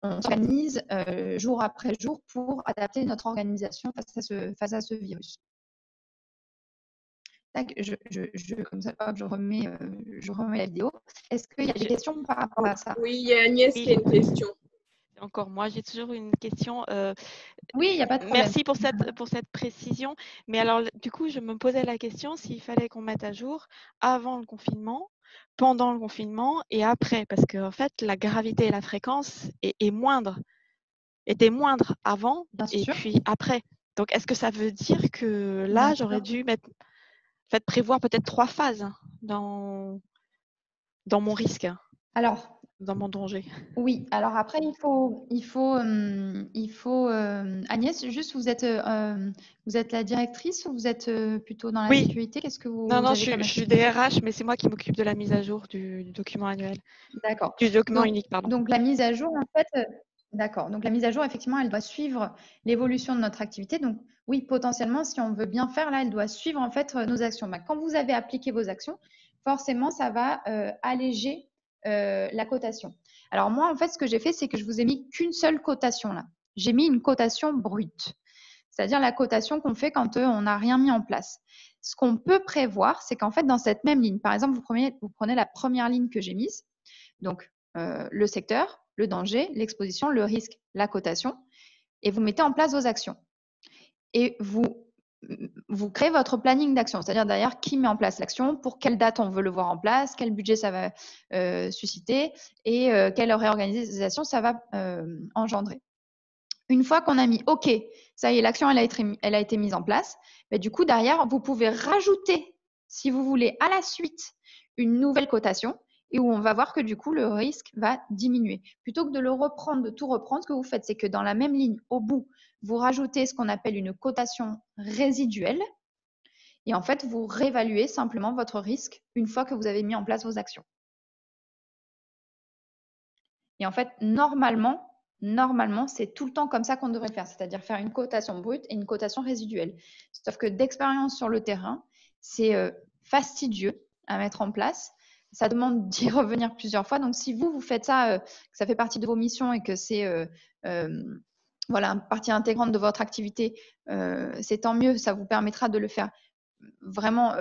on s'organise jour après jour pour adapter notre organisation face à ce virus. Tac, comme ça, je remets la vidéo. Est-ce qu'il y a des questions par rapport à ça? Oui, il y a Agnès qui a une question. Encore moi, j'ai toujours une question. Oui, il n'y a pas de problème. Merci pour cette précision. Mais alors, du coup, je me posais la question s'il fallait qu'on mette à jour avant le confinement, pendant le confinement et après. Parce qu'en fait, la gravité et la fréquence était moindre avant et puis après. Donc, est-ce que ça veut dire que là, j'aurais dû prévoir peut-être 3 phases dans mon risque? Alors, dans mon danger. Oui, alors après, il faut Agnès, juste, vous êtes la directrice ou vous êtes plutôt dans la sécurité? Qu'est-ce que vous Non, avez je suis DRH, mais c'est moi qui m'occupe de la mise à jour du document annuel. D'accord. Du document unique, pardon. Donc, la mise à jour, en fait, d'accord. Donc, la mise à jour, effectivement, elle doit suivre l'évolution de notre activité. Donc, oui, potentiellement, si on veut bien faire, là, elle doit suivre, en fait, nos actions. Quand vous avez appliqué vos actions, forcément, ça va alléger la cotation. Alors, moi, en fait, ce que j'ai fait, c'est que je vous ai mis qu'une seule cotation, là. J'ai mis une cotation brute, c'est-à-dire la cotation qu'on fait quand on n'a rien mis en place. Ce qu'on peut prévoir, c'est qu'en fait, dans cette même ligne, par exemple, vous prenez la première ligne que j'ai mise, donc le secteur, le danger, l'exposition, le risque, la cotation, et vous mettez en place vos actions. Et vous créez votre planning d'action, c'est-à-dire derrière qui met en place l'action, pour quelle date on veut le voir en place, quel budget ça va susciter et quelle réorganisation ça va engendrer. Une fois qu'on a mis OK, ça y est, l'action elle a été mise en place, du coup derrière, vous pouvez rajouter, si vous voulez, à la suite, une nouvelle cotation et où on va voir que du coup, le risque va diminuer. Plutôt que de le reprendre, de tout reprendre, ce que vous faites, c'est que dans la même ligne, au bout, vous rajoutez ce qu'on appelle une cotation résiduelle et en fait, vous réévaluez simplement votre risque une fois que vous avez mis en place vos actions. Et en fait, normalement, normalement, c'est tout le temps comme ça qu'on devrait faire, c'est-à-dire faire une cotation brute et une cotation résiduelle. Sauf que d'expérience sur le terrain, c'est fastidieux à mettre en place. Ça demande d'y revenir plusieurs fois. Donc, si vous faites ça, que ça fait partie de vos missions et que c'est voilà, une partie intégrante de votre activité, c'est tant mieux. Ça vous permettra de le faire vraiment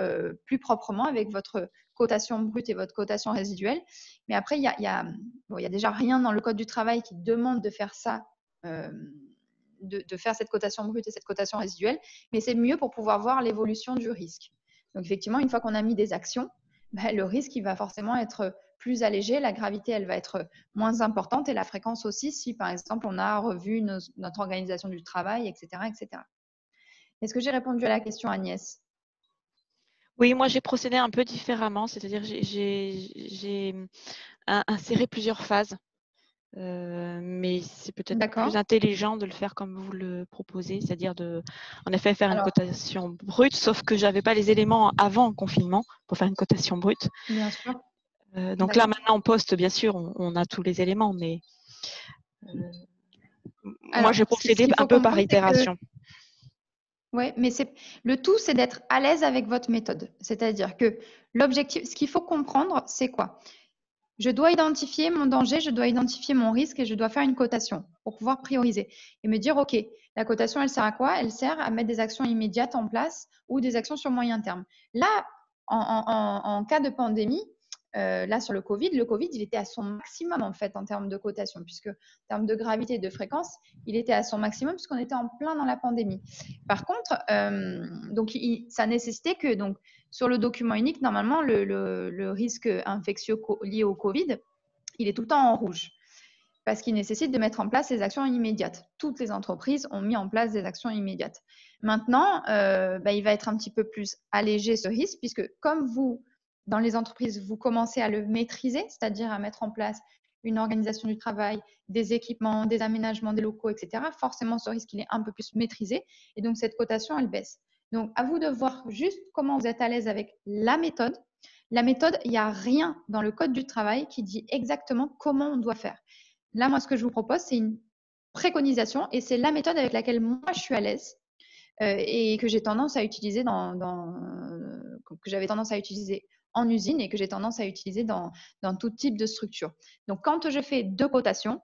plus proprement avec votre cotation brute et votre cotation résiduelle. Mais après, il y a déjà rien dans le Code du travail qui demande de faire ça, de faire cette cotation brute et cette cotation résiduelle, mais c'est mieux pour pouvoir voir l'évolution du risque. Donc, effectivement, une fois qu'on a mis des actions, le risque, il va forcément être plus allégé, la gravité, elle va être moins importante et la fréquence aussi, si par exemple, on a revu notre organisation du travail, etc., etc. Est-ce que j'ai répondu à la question, Agnès? Oui, moi j'ai procédé un peu différemment, c'est-à-dire j'ai inséré plusieurs phases, mais c'est peut-être plus intelligent de le faire comme vous le proposez, c'est-à-dire en effet faire une cotation brute, sauf que j'avais pas les éléments avant le confinement pour faire une cotation brute. Bien sûr. Donc là maintenant en poste, bien sûr, on a tous les éléments, mais moi j'ai procédé un peu par itération. Oui, mais le tout, c'est d'être à l'aise avec votre méthode. C'est-à-dire que l'objectif, ce qu'il faut comprendre, c'est quoi? Je dois identifier mon danger, je dois identifier mon risque et je dois faire une cotation pour pouvoir prioriser et me dire, OK, la cotation, elle sert à quoi? Elle sert à mettre des actions immédiates en place ou des actions sur moyen terme. Là, en cas de pandémie, là sur le Covid, il était à son maximum en fait en termes de cotation, puisque en termes de gravité et de fréquence, il était à son maximum puisqu'on était en plein dans la pandémie. Par contre, donc ça nécessitait que donc sur le document unique, normalement le risque infectieux lié au Covid, il est tout le temps en rouge parce qu'il nécessite de mettre en place des actions immédiates. Toutes les entreprises ont mis en place des actions immédiates. Maintenant, il va être un petit peu plus allégé ce risque puisque comme vous, dans les entreprises, vous commencez à le maîtriser, c'est-à-dire à mettre en place une organisation du travail, des équipements, des aménagements des locaux, etc. Forcément, ce risque, il est un peu plus maîtrisé et donc cette cotation, elle baisse. Donc, à vous de voir juste comment vous êtes à l'aise avec la méthode. La méthode, il n'y a rien dans le Code du travail qui dit exactement comment on doit faire. Là, moi, ce que je vous propose, c'est une préconisation et c'est la méthode avec laquelle moi, je suis à l'aise et que j'ai tendance à utiliser que j'avais tendance à utiliser en usine et que j'ai tendance à utiliser dans tout type de structure. Donc, quand je fais deux cotations,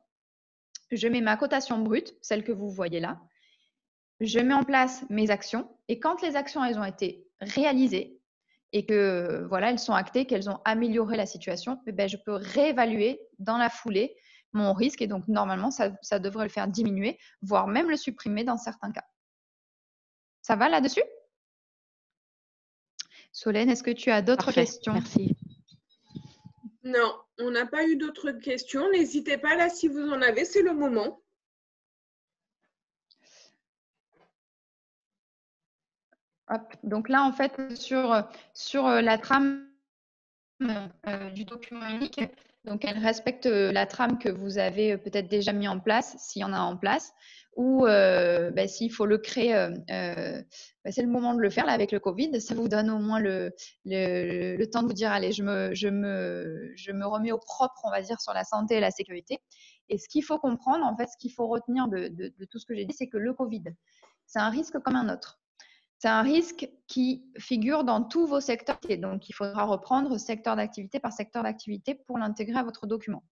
je mets ma cotation brute, celle que vous voyez là, je mets en place mes actions et quand les actions, elles ont été réalisées et que voilà, elles sont actées, qu'elles ont amélioré la situation, je peux réévaluer dans la foulée mon risque et donc normalement, ça devrait le faire diminuer, voire même le supprimer dans certains cas. Ça va là-dessus? Solène, est-ce que tu as d'autres questions? Merci. Non, on n'a pas eu d'autres questions. N'hésitez pas là si vous en avez, c'est le moment. Hop. Donc là, en fait, sur la trame du document unique, donc elle respecte la trame que vous avez peut-être déjà mis en place, s'il y en a en place, ou s'il faut le créer, c'est le moment de le faire là avec le Covid. Ça vous donne au moins le temps de vous dire allez, je me remets au propre, on va dire, sur la santé et la sécurité. Et ce qu'il faut comprendre, en fait, ce qu'il faut retenir de tout ce que j'ai dit, c'est que le Covid, c'est un risque comme un autre. C'est un risque qui figure dans tous vos secteurs. Et donc, il faudra reprendre secteur d'activité par secteur d'activité pour l'intégrer à votre document.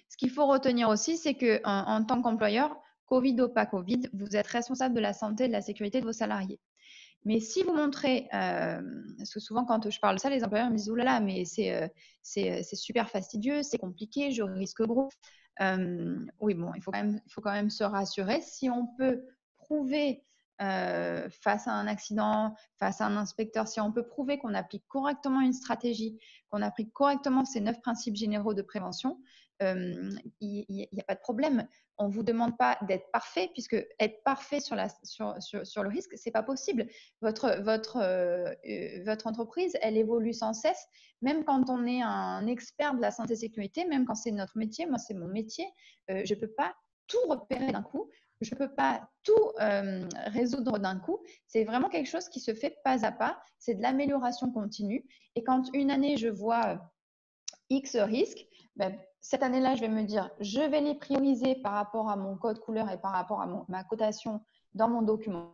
Ce qu'il faut retenir aussi, c'est qu'en tant qu'employeur, Covid ou pas Covid, vous êtes responsable de la santé et de la sécurité de vos salariés. Mais si vous montrez, parce que souvent quand je parle de ça, les employeurs me disent « Oh là là, mais c'est super fastidieux, c'est compliqué, je risque gros. » Oui, bon, il faut quand même se rassurer. Si on peut prouver face à un accident, face à un inspecteur, si on peut prouver qu'on applique correctement une stratégie, qu'on applique correctement ces 9 principes généraux de prévention, il n'y a pas de problème. On ne vous demande pas d'être parfait, puisque être parfait sur le risque, ce n'est pas possible. Votre entreprise, elle évolue sans cesse, même quand on est un expert de la santé et sécurité, même quand c'est notre métier, moi c'est mon métier, je ne peux pas tout repérer d'un coup. Je ne peux pas tout résoudre d'un coup. C'est vraiment quelque chose qui se fait pas à pas. C'est de l'amélioration continue. Et quand une année, je vois X risques, ben, cette année-là, je vais me dire, je vais les prioriser par rapport à mon code couleur et par rapport à ma cotation dans mon document.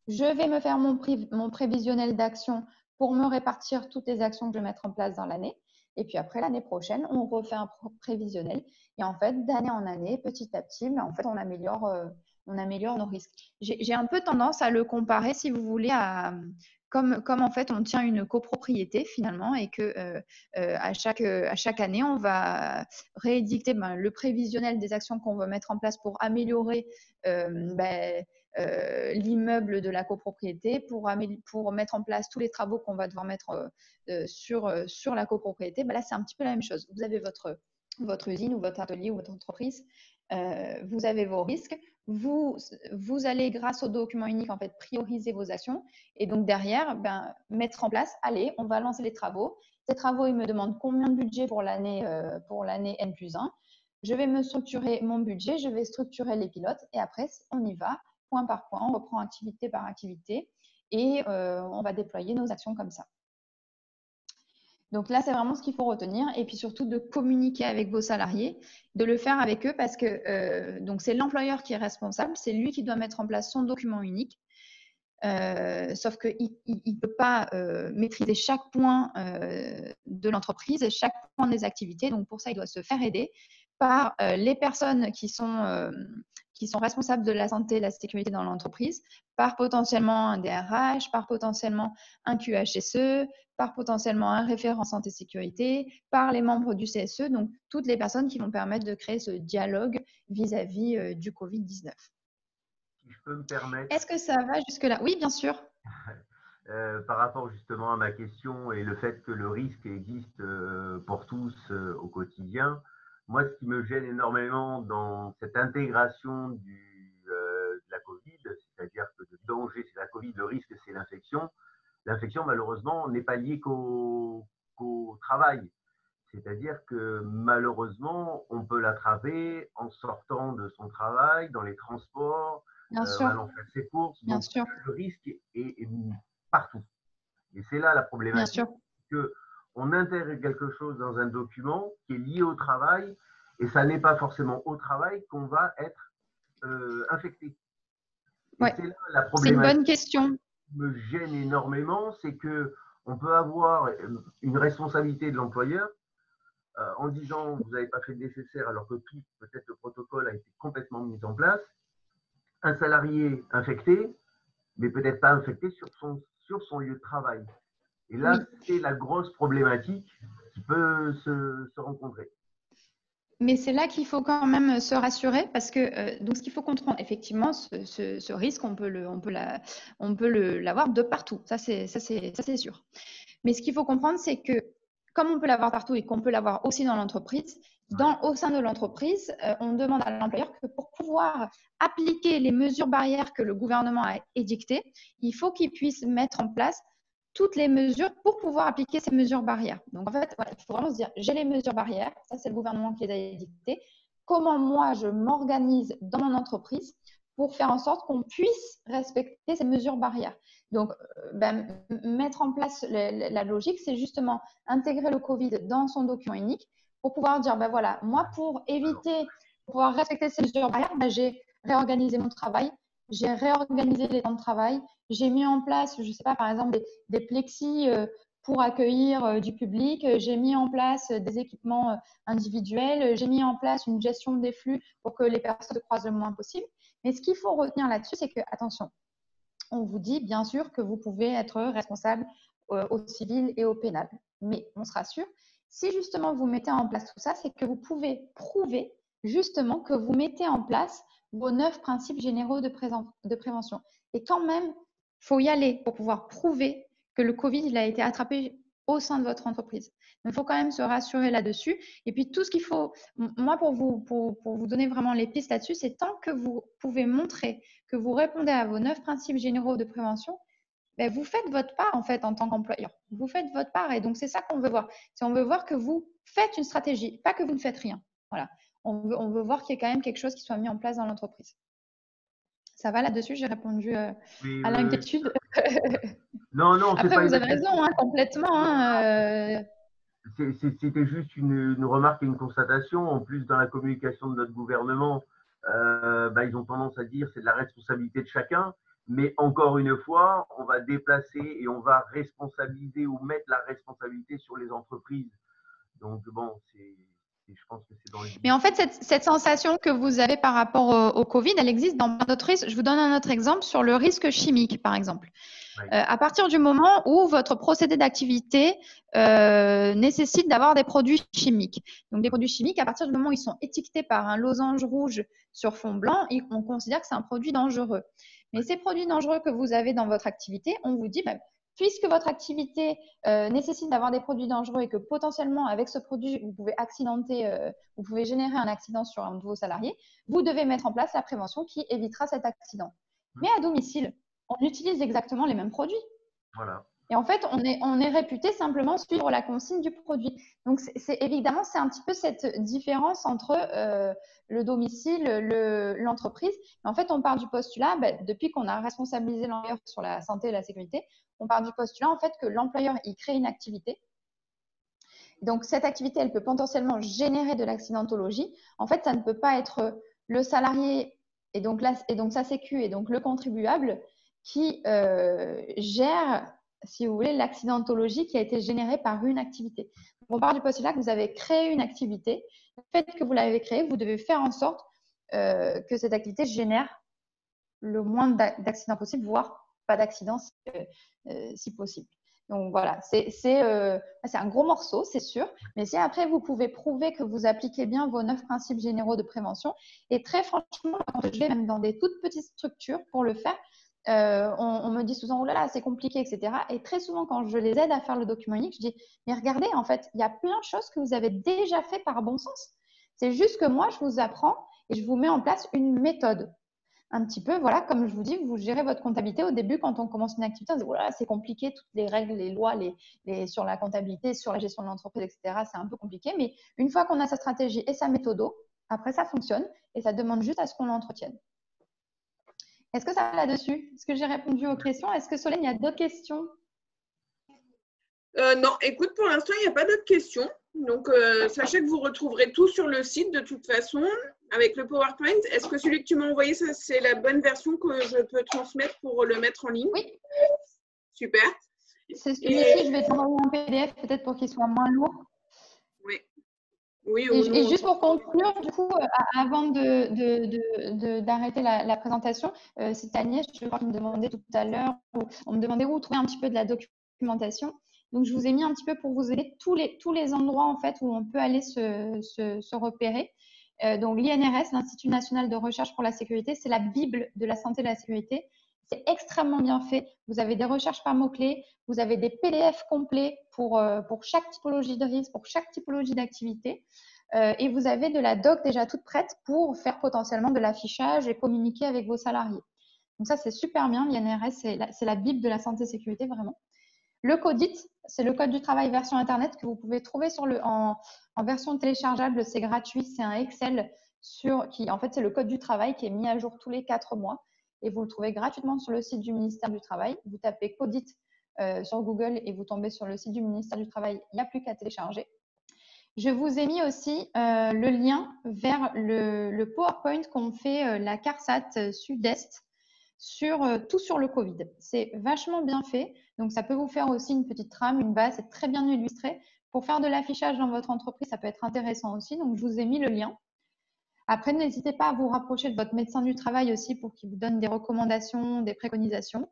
Je vais me faire mon prévisionnel d'action pour me répartir toutes les actions que je vais mettre en place dans l'année. Et puis après, l'année prochaine, on refait un prévisionnel. Et en fait, d'année en année, petit à petit, en fait, on améliore nos risques. J'ai un peu tendance à le comparer, si vous voulez, à comme en fait, on tient une copropriété finalement et que à chaque année, on va réédicter le prévisionnel des actions qu'on veut mettre en place pour améliorer l'immeuble de la copropriété pour mettre en place tous les travaux qu'on va devoir mettre sur la copropriété. Là, c'est un petit peu la même chose. Vous avez votre usine ou votre atelier ou votre entreprise, vous avez vos risques, vous allez, grâce au document unique, en fait, prioriser vos actions et donc derrière, mettre en place, allez, on va lancer les travaux. Ces travaux, ils me demandent combien de budget pour l'année N+1. Je vais me structurer mon budget, je vais structurer les pilotes et après, on y va. Point par point, on reprend activité par activité et on va déployer nos actions comme ça. Donc là, c'est vraiment ce qu'il faut retenir et puis surtout de communiquer avec vos salariés, de le faire avec eux parce que donc c'est l'employeur qui est responsable, c'est lui qui doit mettre en place son document unique. Sauf qu'il ne peut pas maîtriser chaque point de l'entreprise et chaque point des activités. Donc pour ça, il doit se faire aider par les personnes qui sont responsables de la santé et de la sécurité dans l'entreprise, par potentiellement un DRH, par potentiellement un QHSE, par potentiellement un référent santé sécurité, par les membres du CSE, donc toutes les personnes qui vont permettre de créer ce dialogue vis-à-vis du Covid-19. Si je peux me permettre. Est-ce que ça va jusque-là? Oui, bien sûr. Par rapport justement à ma question et le fait que le risque existe pour tous au quotidien, moi, ce qui me gêne énormément dans cette intégration de la Covid, c'est-à-dire que le danger, c'est la Covid, le risque, c'est l'infection. L'infection, malheureusement, n'est pas liée qu'au travail. C'est-à-dire que malheureusement, on peut l'attraper en sortant de son travail, dans les transports, en allant faire ses courses. Bien Donc, sûr. le risque est partout. Et c'est là la problématique. On intègre quelque chose dans un document qui est lié au travail et ça n'est pas forcément au travail qu'on va être infecté. Ouais. C'est là la problématique. C'est une bonne question. Qui me gêne énormément, c'est qu'on peut avoir une responsabilité de l'employeur en disant vous n'avez pas fait le nécessaire alors que tout, peut-être le protocole a été complètement mis en place. Un salarié infecté, mais peut-être pas infecté sur son lieu de travail. Et là, c'est la grosse problématique qui peut se rencontrer. Mais c'est là qu'il faut quand même se rassurer parce que donc ce qu'il faut comprendre, effectivement, ce risque, on peut l'avoir de partout. Ça, c'est sûr. Mais ce qu'il faut comprendre, c'est que comme on peut l'avoir partout et qu'on peut l'avoir aussi dans l'entreprise, au sein de l'entreprise, on demande à l'employeur que pour pouvoir appliquer les mesures barrières que le gouvernement a édictées, il faut qu'il puisse mettre en place toutes les mesures pour pouvoir appliquer ces mesures barrières. Donc, en fait, il faut vraiment se dire, j'ai les mesures barrières, ça c'est le gouvernement qui les a édictées. Comment moi, je m'organise dans mon entreprise pour faire en sorte qu'on puisse respecter ces mesures barrières. Donc, mettre en place la logique, c'est justement intégrer le Covid dans son document unique pour pouvoir dire, voilà, moi, pour pouvoir respecter ces mesures barrières, j'ai réorganisé mon travail, j'ai réorganisé les temps de travail, j'ai mis en place, je ne sais pas, par exemple, des plexis pour accueillir du public, j'ai mis en place des équipements individuels, j'ai mis en place une gestion des flux pour que les personnes se croisent le moins possible. Mais ce qu'il faut retenir là-dessus, c'est que, attention, on vous dit bien sûr que vous pouvez être responsable au civil et au pénal. Mais on se rassure, si justement vous mettez en place tout ça, c'est que vous pouvez prouver justement que vous mettez en place vos 9 principes généraux de prévention. Et quand même, il faut y aller pour pouvoir prouver que le Covid il a été attrapé au sein de votre entreprise. Donc, il faut quand même se rassurer là-dessus. Et puis, tout ce qu'il faut, moi, pour vous donner vraiment les pistes là-dessus, c'est tant que vous pouvez montrer que vous répondez à vos 9 principes généraux de prévention, vous faites votre part, en fait, en tant qu'employeur. Vous faites votre part. Et donc, c'est ça qu'on veut voir. On veut voir que vous faites une stratégie, pas que vous ne faites rien. Voilà. On veut voir qu'il y ait quand même quelque chose qui soit mis en place dans l'entreprise. Ça va là-dessus? J'ai répondu à l'inquiétude. Non, après, vous avez raison, complètement. c'était juste une remarque et une constatation. En plus, dans la communication de notre gouvernement, ils ont tendance à dire c'est de la responsabilité de chacun. Mais encore une fois, on va déplacer et on va responsabiliser ou mettre la responsabilité sur les entreprises. Donc bon, je pense que c'est dans le… Mais en fait, cette sensation que vous avez par rapport au Covid, elle existe dans plein d'autres risques. Je vous donne un autre exemple sur le risque chimique, par exemple. Oui. À partir du moment où votre procédé d'activité nécessite d'avoir des produits chimiques. Donc, des produits chimiques, à partir du moment où ils sont étiquetés par un losange rouge sur fond blanc, on considère que c'est un produit dangereux. Mais ces produits dangereux que vous avez dans votre activité, on vous dit, puisque votre activité nécessite d'avoir des produits dangereux et que potentiellement, avec ce produit, vous pouvez vous pouvez générer un accident sur un de vos salariés, vous devez mettre en place la prévention qui évitera cet accident. Mais à domicile, on utilise exactement les mêmes produits. Voilà. Et en fait, on est réputé simplement suivre la consigne du produit. Donc, évidemment, c'est un petit peu cette différence entre le domicile, l'entreprise. En fait, on part du postulat, depuis qu'on a responsabilisé l'employeur sur la santé et la sécurité, on part du postulat en fait que l'employeur il crée une activité. Donc, cette activité, elle peut potentiellement générer de l'accidentologie. En fait, ça ne peut pas être le salarié et donc sa sécu et donc le contribuable qui gère, si vous voulez, l'accidentologie qui a été générée par une activité. On part du postulat que vous avez créé une activité. Le fait que vous l'avez créée, vous devez faire en sorte que cette activité génère le moins d'accidents possible, voire pas d'accidents si possible. Donc voilà, c'est un gros morceau, c'est sûr. Mais si après, vous pouvez prouver que vous appliquez bien vos 9 principes généraux de prévention, et très franchement, quand je vais même dans des toutes petites structures pour le faire, on me dit souvent, oh là là, c'est compliqué, etc. Et très souvent, quand je les aide à faire le document unique, je dis, mais regardez, en fait, il y a plein de choses que vous avez déjà fait par bon sens. C'est juste que moi, je vous apprends et je vous mets en place une méthode. Un petit peu, voilà, comme je vous dis, vous gérez votre comptabilité. Au début, quand on commence une activité, on se dit, voilà, c'est compliqué, toutes les règles, les lois, sur la comptabilité, sur la gestion de l'entreprise, etc. C'est un peu compliqué. Mais une fois qu'on a sa stratégie et sa méthode, après, ça fonctionne et ça demande juste à ce qu'on l'entretienne. Est-ce que ça va là-dessus? Est-ce que j'ai répondu aux questions? Est-ce que Solène, il y a d'autres questions? Non, écoute, pour l'instant, il n'y a pas d'autres questions. Donc, sachez que vous retrouverez tout sur le site de toute façon avec le PowerPoint. Est-ce que celui que tu m'as envoyé, c'est la bonne version que je peux transmettre pour le mettre en ligne? Oui. Super. C'est celui-ci, je vais t'envoyer un PDF peut-être pour qu'il soit moins lourd. Oui. Oui, et juste pour conclure, du coup, avant d'arrêter la présentation, c'était Agnès, je crois, qui me demandait tout à l'heure, on me demandait où trouver un petit peu de la documentation. Donc, je vous ai mis un petit peu pour vous aider tous les endroits en fait où on peut aller se repérer. Donc, l'INRS, l'Institut national de recherche pour la sécurité, c'est la Bible de la santé et de la sécurité. C'est extrêmement bien fait. Vous avez des recherches par mots-clés, vous avez des PDF complets pour chaque typologie de risque, pour chaque typologie d'activité. Et vous avez de la doc déjà toute prête pour faire potentiellement de l'affichage et communiquer avec vos salariés. Donc ça, c'est super bien. L'INRS, c'est la Bible de la santé et sécurité, vraiment. Le CODIT, c'est le code du travail version Internet que vous pouvez trouver en version téléchargeable. C'est gratuit. C'est un Excel en fait, c'est le code du travail qui est mis à jour tous les 4 mois. Et vous le trouvez gratuitement sur le site du ministère du Travail. Vous tapez CODIT sur Google et vous tombez sur le site du ministère du Travail. Il n'y a plus qu'à télécharger. Je vous ai mis aussi le lien vers le PowerPoint qu'on fait la CARSAT Sud-Est tout sur le Covid. C'est vachement bien fait. Donc, ça peut vous faire aussi une petite trame, une base. C'est très bien illustré. Pour faire de l'affichage dans votre entreprise, ça peut être intéressant aussi. Donc, je vous ai mis le lien. Après, n'hésitez pas à vous rapprocher de votre médecin du travail aussi pour qu'il vous donne des recommandations, des préconisations.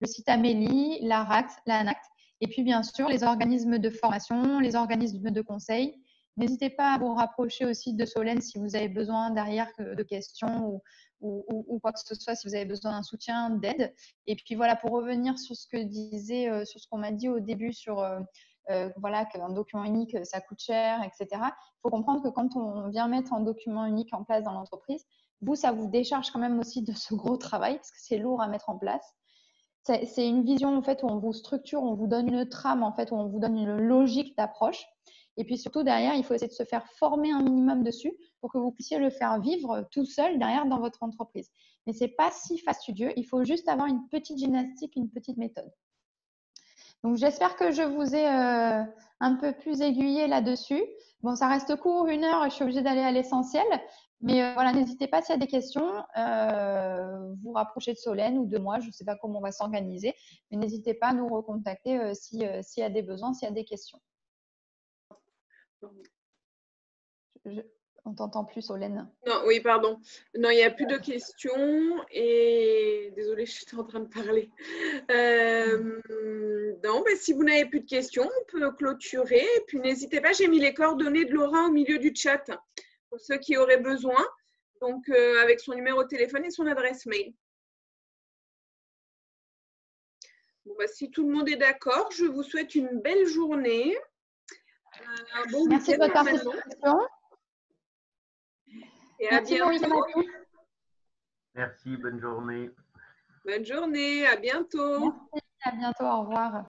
Le site Amélie, l'ARACT, l'ANACT. Et puis, bien sûr, les organismes de formation, les organismes de conseil. N'hésitez pas à vous rapprocher aussi de Solène si vous avez besoin derrière de questions ou quoi que ce soit, si vous avez besoin d'un soutien, d'aide. Et puis, voilà, pour revenir sur ce ce qu'on m'a dit au début sur voilà, qu'un document unique, ça coûte cher, etc. Il faut comprendre que quand on vient mettre un document unique en place dans l'entreprise, ça vous décharge quand même aussi de ce gros travail parce que c'est lourd à mettre en place. C'est une vision en fait où on vous structure, on vous donne une trame en fait, où on vous donne une logique d'approche. Et puis surtout derrière, il faut essayer de se faire former un minimum dessus pour que vous puissiez le faire vivre tout seul derrière dans votre entreprise. Mais c'est pas si fastidieux. Il faut juste avoir une petite gymnastique, une petite méthode. Donc j'espère que je vous ai un un peu plus aiguillé là-dessus. Bon, ça reste court, 1 heure, je suis obligée d'aller à l'essentiel. Mais voilà, n'hésitez pas s'il y a des questions, vous rapprochez de Solène ou de moi, je ne sais pas comment on va s'organiser, mais n'hésitez pas à nous recontacter s'il y a des besoins, s'il y a des questions. On t'entend plus, Solène. Non, oui, pardon. Non, il n'y a plus de questions. Et désolée, j'étais en train de parler. Non, mais si vous n'avez plus de questions, on peut clôturer. Et puis n'hésitez pas, j'ai mis les coordonnées de Laura au milieu du chat pour ceux qui auraient besoin. Donc, avec son numéro de téléphone et son adresse mail. Bon, bah, si tout le monde est d'accord, je vous souhaite une belle journée. Un bon Merci de votre week-end, participation. Et à Merci, bon week-end bientôt. à tous. Merci, bonne journée. Bonne journée, à bientôt. Merci, à bientôt, au revoir.